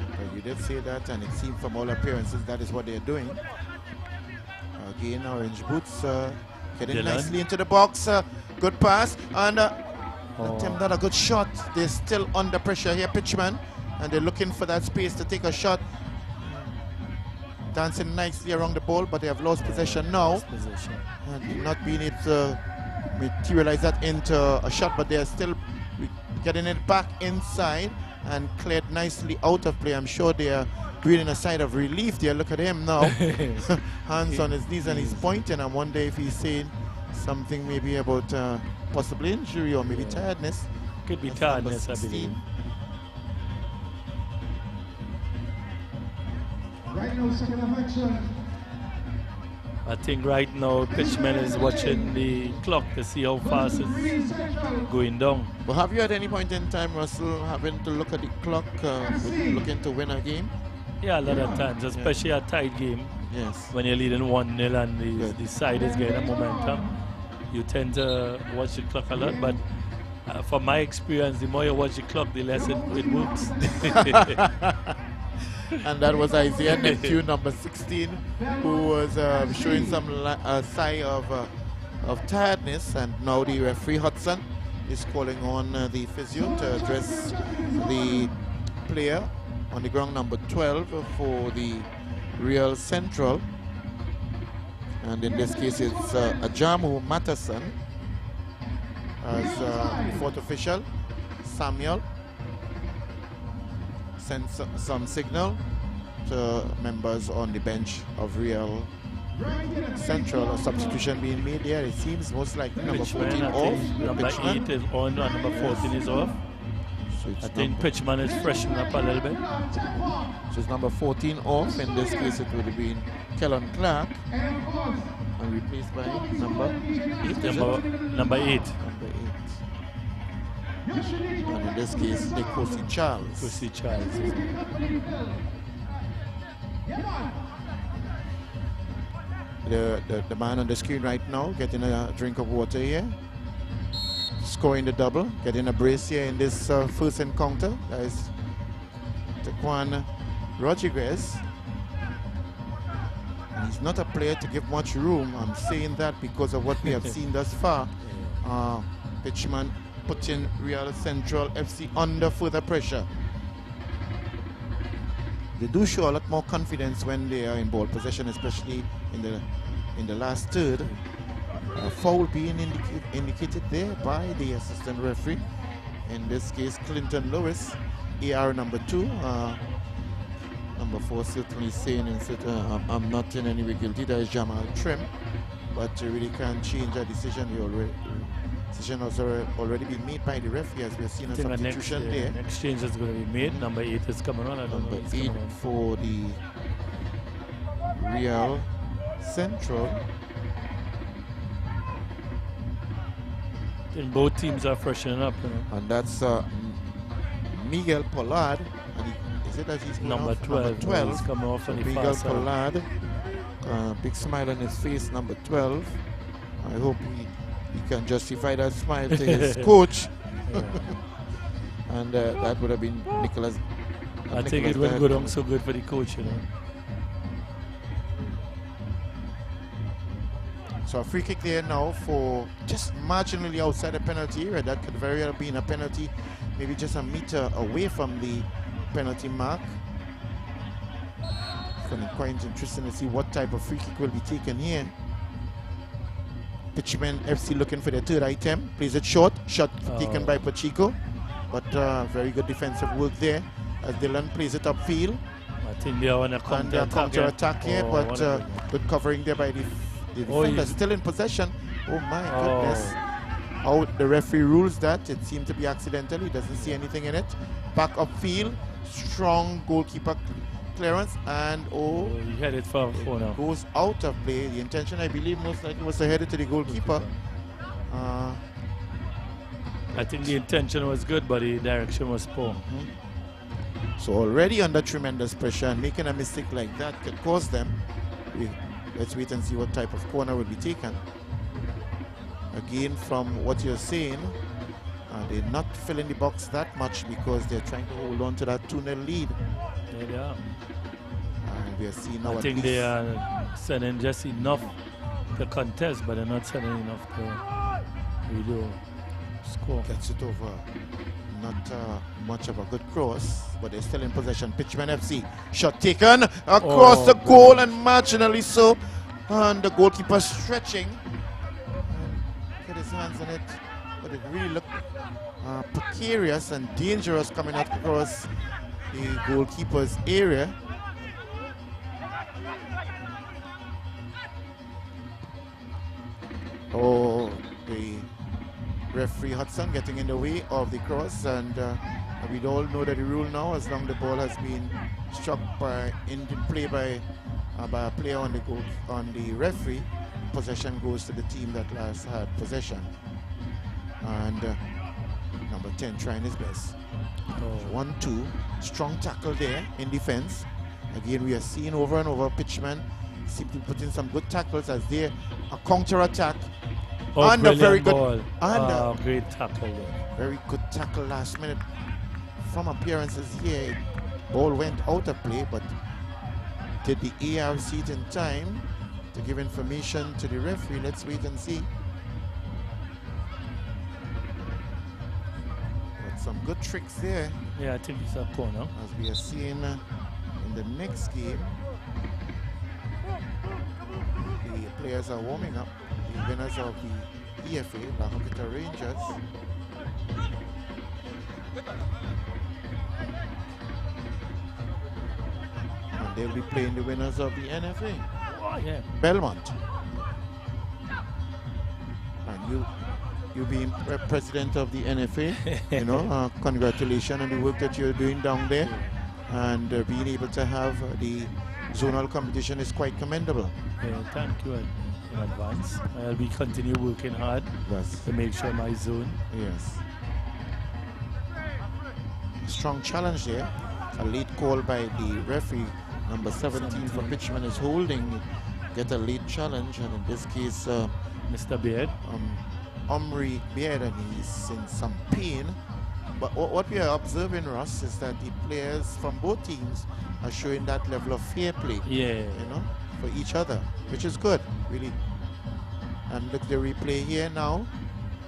Well, you did say that, and it seemed from all appearances that is what they're doing. Again, orange boots getting Dylan. nicely into the box. Good pass, and attempt at a good shot. They're still under pressure here, Pitchman, and they're looking for that space to take a shot. Dancing nicely around the ball, but they have lost possession now. And not being able to materialize that into a shot, but they're still getting it back inside and cleared nicely out of play. I'm sure they are breathing a sigh of relief there. Look at him now. Hands on his knees and he's pointing. I wonder if he's saying something maybe about possible injury or maybe tiredness. Could be That's tiredness, number I believe. 16. Right now, second of action. I think right now Pitchman is watching the clock to see how fast it's going down. But have you at any point in time, Russell, having to look at the clock looking to win a game? Yeah, a lot of times, especially a tight game. Yes. When you're leading 1-0 and the side is getting a momentum, you tend to watch the clock a lot. But from my experience, the more you watch the clock, the less it works. And that was Isaiah Neptune, number 16, who was showing some sign of tiredness. And now the referee Hudson is calling on the physio to address the player on the ground, number 12 for the Real Central. And in this case, it's Ajamu Matterson as the fourth official. Samuel sends some signal to members on the bench of Real Central. A substitution being made there. It seems most likely number 14 off. Number Pitchman. 8 is on and number 14 is off. So it's I think Pitchman is freshening up a little bit. So it's number 14 off. In this case, it would have been Kellen Clark and replaced by number 8. Number 8. Number 8. And in this case, Nikosi Charles. Nikosi Charles. The man on the screen right now getting a drink of water here. Scoring the double, getting a brace here in this first encounter. That is Taquan Rodriguez. And he's not a player to give much room. I'm saying that because of what we have seen thus far. Pitchman putting Real Central FC under further pressure. They do show a lot more confidence when they are in ball possession, especially in the last third. A foul being indicated there by the assistant referee. In this case, Clinton Lewis, AR number 2. Number 4 certainly saying I'm not in any way guilty. That is Jamal Trim, but you really can't change a decision. Decision has already been made by the referee, as we have seen a substitution there. Next change is going to be made. Number 8 is coming on. Number 8 for the Real Central. And both teams are freshening up. You know. And that's Miguel Pollard. And is it that he's number 12? Number 12. He's coming off on the Miguel far side. Pollard. Big smile on his face, number 12. I hope he can justify that smile to his coach. And that would have been Nicholas. I think it wouldn't go down so good for the coach, you know. So a free kick there now for just marginally outside the penalty area. That could very well have been a penalty, maybe just a meter away from the penalty mark. It's going to be quite interesting to see what type of free kick will be taken here. Pitchmen FC looking for their third item. Plays it short. Shot taken by Pacheco. But very good defensive work there as Dylan plays it upfield. I think they are on a counter-attack here, but good covering there by the defender still in possession. Oh my goodness. how the referee rules that. It seemed to be accidental. He doesn't see anything in it. Back upfield, strong goalkeeper clearance, and he headed for corner. Goes out of play. The intention, I believe, most likely was to head it to the goalkeeper. I think the intention was good, but the direction was poor. So already under tremendous pressure, and making a mistake like that could cause them. Let's wait and see what type of corner will be taken. Again, from what you're saying, they're not filling the box that much because they're trying to hold on to that 2-0 lead. Yeah, they are. And we are seeing now I think they are sending just enough to contest, but they're not sending enough to really score. Gets it over. Not much of a good cross, but they're still in possession. Pitchmen FC. Shot taken across the goal and marginally so. And the goalkeeper stretching. Get his hands on it. But it really looked precarious and dangerous coming across the goalkeeper's area. Oh, the referee Hudson getting in the way of the cross, and we all know that the rule now, as long as the ball has been struck in play by a player on the goal, on the referee, possession goes to the team that last had possession. And number 10 trying his best. 1-2, strong tackle there in defense. Again, we are seeing over and over Pitchmen seem to put in some good tackles as they a counter attack. And a very good ball. Great tackle there. Very good tackle last minute from appearances here. Ball went out of play, but did the AR see it in time to give information to the referee? Let's wait and see. But some good tricks there. Yeah, I think it's a corner. As we are seeing in the next game, the players are warming up. The winners of the EFA, La Hoquita Rangers. And they'll be playing the winners of the NFA. Yeah. Belmont. And you being president of the NFA, you know, congratulations on the work that you're doing down there. And being able to have the zonal competition is quite commendable. Yeah, thank you in advance. I'll be continue working hard to make sure my zone. Yes. Strong challenge there. A late call by the referee. Number 17 for Pitchmen is holding. Get a late challenge, and in this case, Mr. Beard. Omri Beard, and he's in some pain. But what we are observing, Russ, is that the players from both teams are showing that level of fair play. Yeah. You know, for each other, which is good, really. And look the replay here now,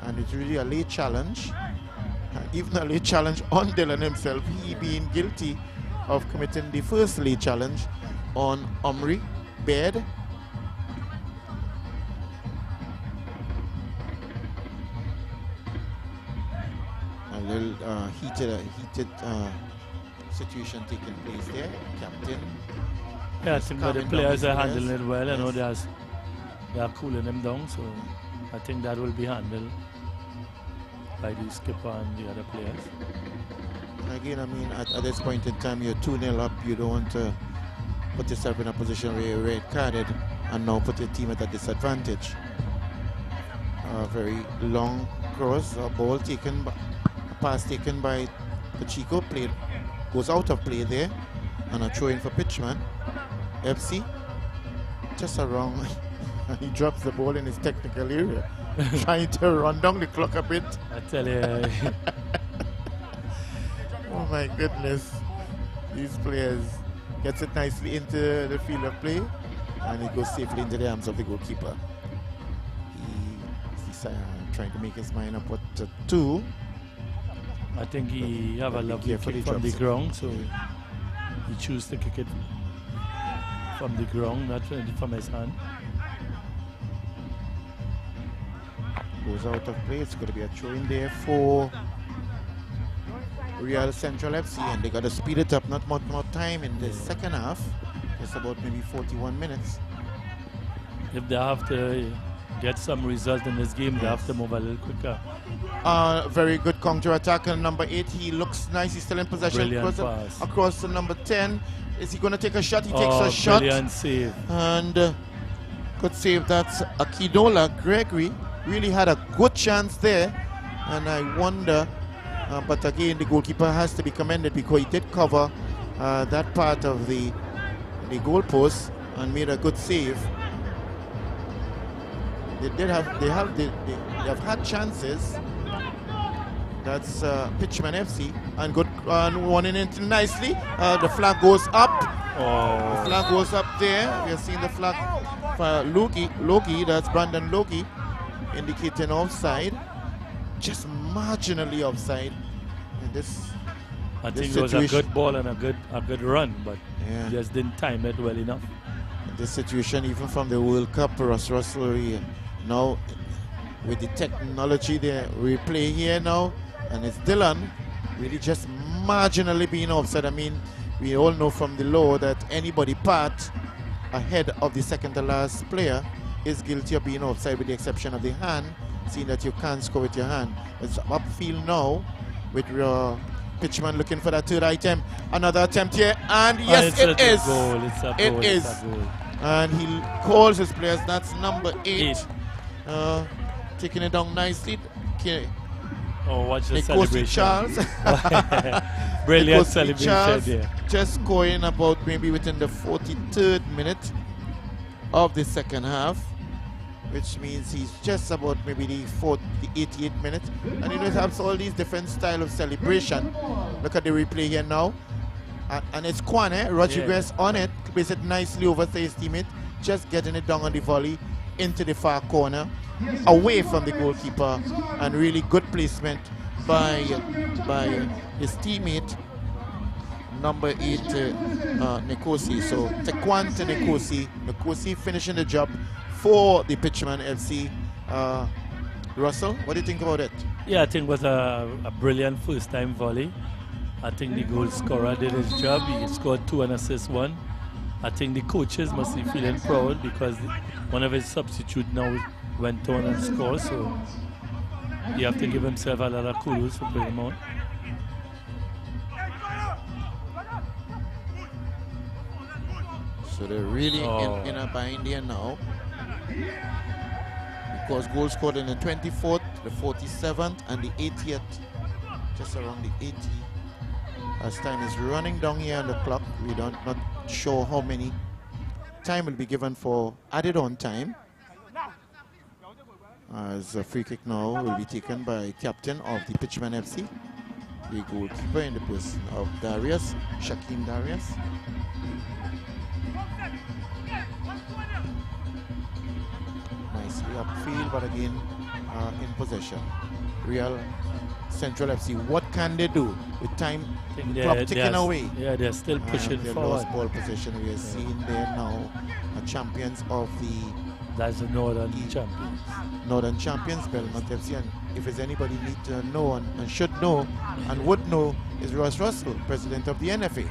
and it's really a late challenge. Even a late challenge on Dylan himself, he being guilty of committing the first late challenge on Omri Baird. A little heated situation taking place there. Captain. Yeah, I think that the players are handling it well. I know they are cooling them down, so I think that will be handled by the skipper and the other players. Again, I mean, at this point in time, you're 2-0 up. You don't want to put yourself in a position where you're red carded and now put your team at a disadvantage. A very long cross, a ball taken, a pass taken by Pacheco, goes out of play there, and a throw in for Pitchmen. FC, just a wrong, and he drops the ball in his technical area, trying to run down the clock a bit. I tell you. Oh my goodness, these players gets it nicely into the field of play, and it goes safely into the arms of the goalkeeper. He's trying to make his mind up what to do. I think he have a lovely kick from the ground, so he choose to kick it from the ground, not from his hand. Goes out of play. It's going to be a throw in there for Real Central FC, and they got to speed it up. Not much more time in the second half. It's about maybe 41 minutes. If they have to get some result in this game, they have to move a little quicker. Very good counter attack. And number 8, he looks nice. He's still in possession. Brilliant pass. Across to number 10. Is he going to take a shot? He takes a shot. Brilliant save. And good save. That's Akidola Gregory. Really had a good chance there. And I wonder, but again, the goalkeeper has to be commended because he did cover that part of the goalpost and made a good save. They have had chances. That's Pitchmen FC and good running into nicely. The flag goes up. The flag goes up there. We are seeing the flag for Loki. That's Brandon Loki, indicating offside, just marginally offside. And I think it was a good ball and a good run, but just didn't time it well enough. This situation, even from the World Cup, Russell now with the technology, the replay here now, and it's Dylan really just marginally being offside. I mean, we all know from the law that anybody part ahead of the second to last player is guilty of being offside, with the exception of the hand, seeing that you can't score with your hand. It's upfield now with Pitchman looking for that third item. Another attempt here, and yes, it is. It is. And he calls his players. That's number 8. Taking it down nicely. Okay. Oh, watch the Nikosi celebration. Charles. Brilliant Nikosi celebration Charles there. just scoring about maybe within the 43rd minute of the second half, which means he's just about maybe the 88th minute. And it has all these different style of celebration. Look at the replay here now. And it's Kwane Rodriguez on it, plays it nicely over to his teammate, just getting it down on the volley into the far corner, away from the goalkeeper, and really good placement by his teammate, number 8, Nikosi. So Tekwan to Nikosi finishing the job for the Pitchman FC. Russell, what do you think about it? Yeah, I think it was a brilliant first-time volley. I think the goal scorer did his job. He scored 2 and assist 1. I think the coaches must be feeling proud because one of his substitutes now went on and scored. So you have to give himself a lot of kudos for putting him on. So they're really in a bind here now, because goals scored in the 24th, the 47th, and the 80th, just around the 80th. As time is running down here on the clock, we not sure how many time will be given for added on time. As a free kick now will be taken by captain of the Pitchman FC, the goalkeeper in the person of Darius, Shaquem Darius. Nicely upfield, but again in possession. Real Central FC, what can they do with time clock ticking away? Yeah, they're still pushing they forward. lost ball possession. We are seeing there now champions of That's the Northern champions. Northern champions, Belmont FC. And if there's anybody need to know and should know and would know, is Ross Russell, president of the NFA.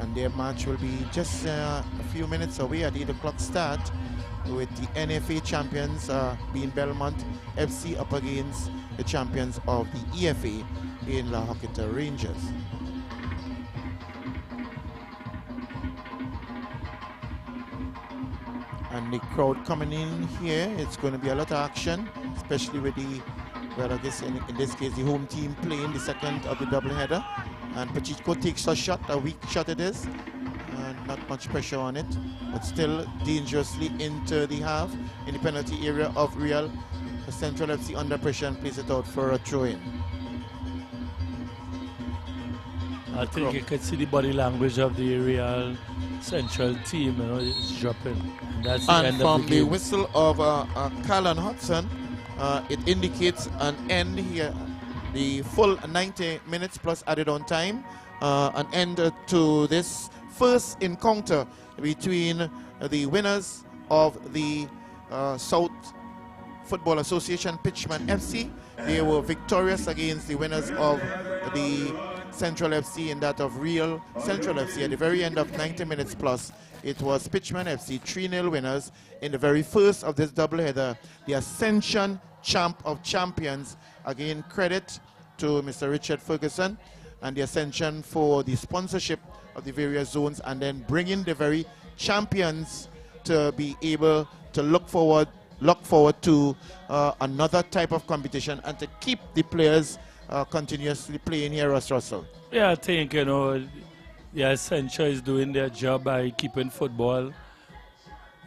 And their match will be just a few minutes away at 8 o'clock start, with the NFA champions being Belmont FC up against the champions of the EFA in La Hoqueta Rangers. And the crowd coming in here, it's going to be a lot of action, especially with the, well, I guess in this case, the home team playing the second of the doubleheader. And Pachico takes a shot, a weak shot it is, and not much pressure on it, but still dangerously into the half in the penalty area of Real Central FC, under pressure, and plays it out for a throw-in. I think you could see the body language of the Real Central team, you know, it's dropping. That's the and end from of the game. whistle of Callan Hudson, it indicates an end here. The full 90 minutes plus added on time, an end to this first encounter between the winners of the South Football Association Pitchman FC. They were victorious against the winners of the Central FC in that of Real Central FC. At the very end of 90 minutes plus, it was Pitchmen FC 3-0 winners in the very first of this doubleheader, the Ascension Champ of Champions. Again, credit to Mr. Richard Ferguson and the Ascension for the sponsorship of the various zones, and then bringing the very champions to be able to look forward to another type of competition and to keep the players continuously playing here, Russell. Yeah, I think, the Ascension is doing their job by keeping football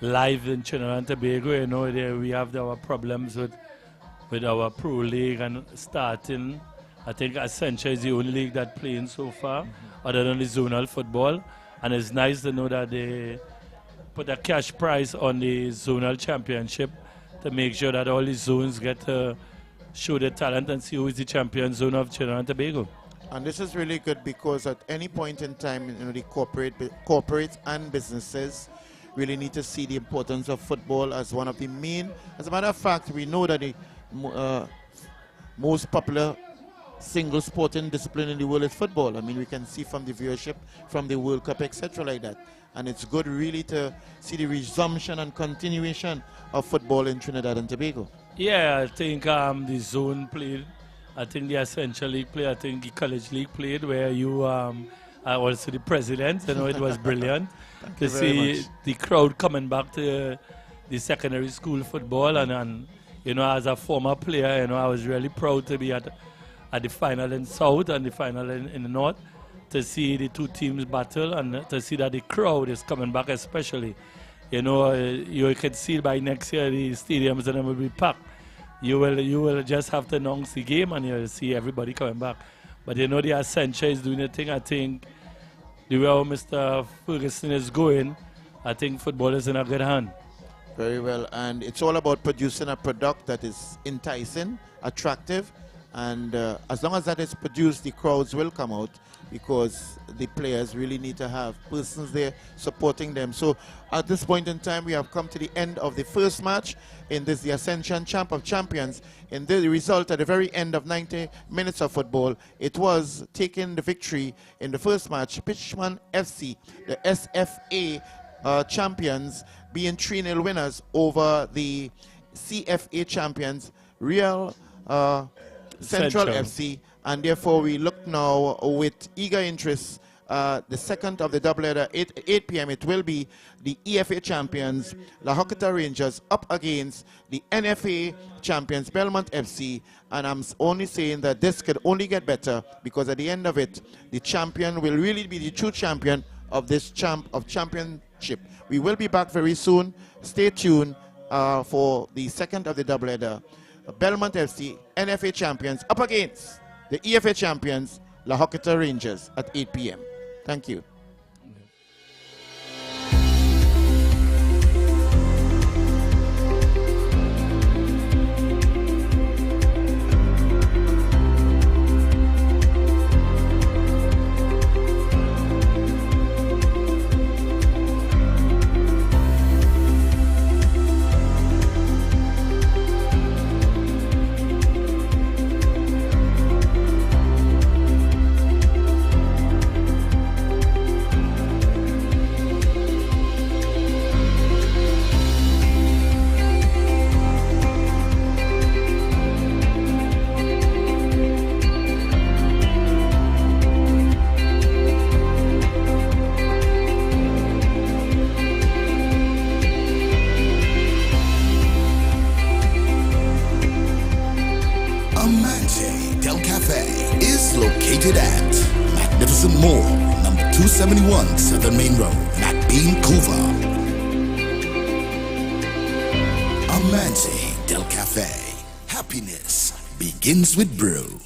live in Trinidad and Tobago. We have our problems with our Pro League and starting. I think Ascension is the only league that's playing so far, other than the zonal football. And it's nice to know that they put a cash prize on the zonal championship to make sure that all the zones get to show their talent and see who is the champion zone of Trinidad and Tobago. And this is really good because at any point in time, the corporate and businesses really need to see the importance of football as one of the main. As a matter of fact, we know that the most popular single sporting discipline in the world is football. I mean, we can see from the viewership, from the World Cup, etc. like that. And it's good really to see the resumption and continuation of football in Trinidad and Tobago. Yeah, I think the zone played. I think the Ascension League played. I think the College League played, where you are also the president. It was brilliant to see the crowd coming back to the secondary school football. And as a former player, I was really proud to be at the final in South and the final in the North, to see the two teams battle and to see that the crowd is coming back especially. You can see by next year the stadiums and will be packed. You will just have to announce the game and you'll see everybody coming back. But the Ascension is doing a thing. I think the way Mr. Ferguson is going, I think football is in a good hand. Very well, and it's all about producing a product that is enticing, attractive, and as long as that is produced, the crowds will come out, because the players really need to have persons there supporting them. So at this point in time, we have come to the end of the first match in this, the Ascension Champ of Champions. In the result, at the very end of 90 minutes of football, it was taking the victory in the first match. Pitchmen FC, the SFA champions, being 3-0 winners over the CFA champions, Real Central FC. And therefore, we look now with eager interest. The second of the doubleheader, 8 p.m. It will be the EFA champions, La Hocata Rangers, up against the NFA champions, Belmont FC. And I'm only saying that this could only get better, because at the end of it, the champion will really be the true champion of this championship. We will be back very soon. Stay tuned for the second of the doubleheader. Belmont FC, NFA champions, up against the EFA champions, La Hocata Rangers, at 8 p.m. Thank you. Located at Magnificent Mall, number 271 Southern Main Road, Vancouver. Amante Del Cafe. Happiness begins with brew.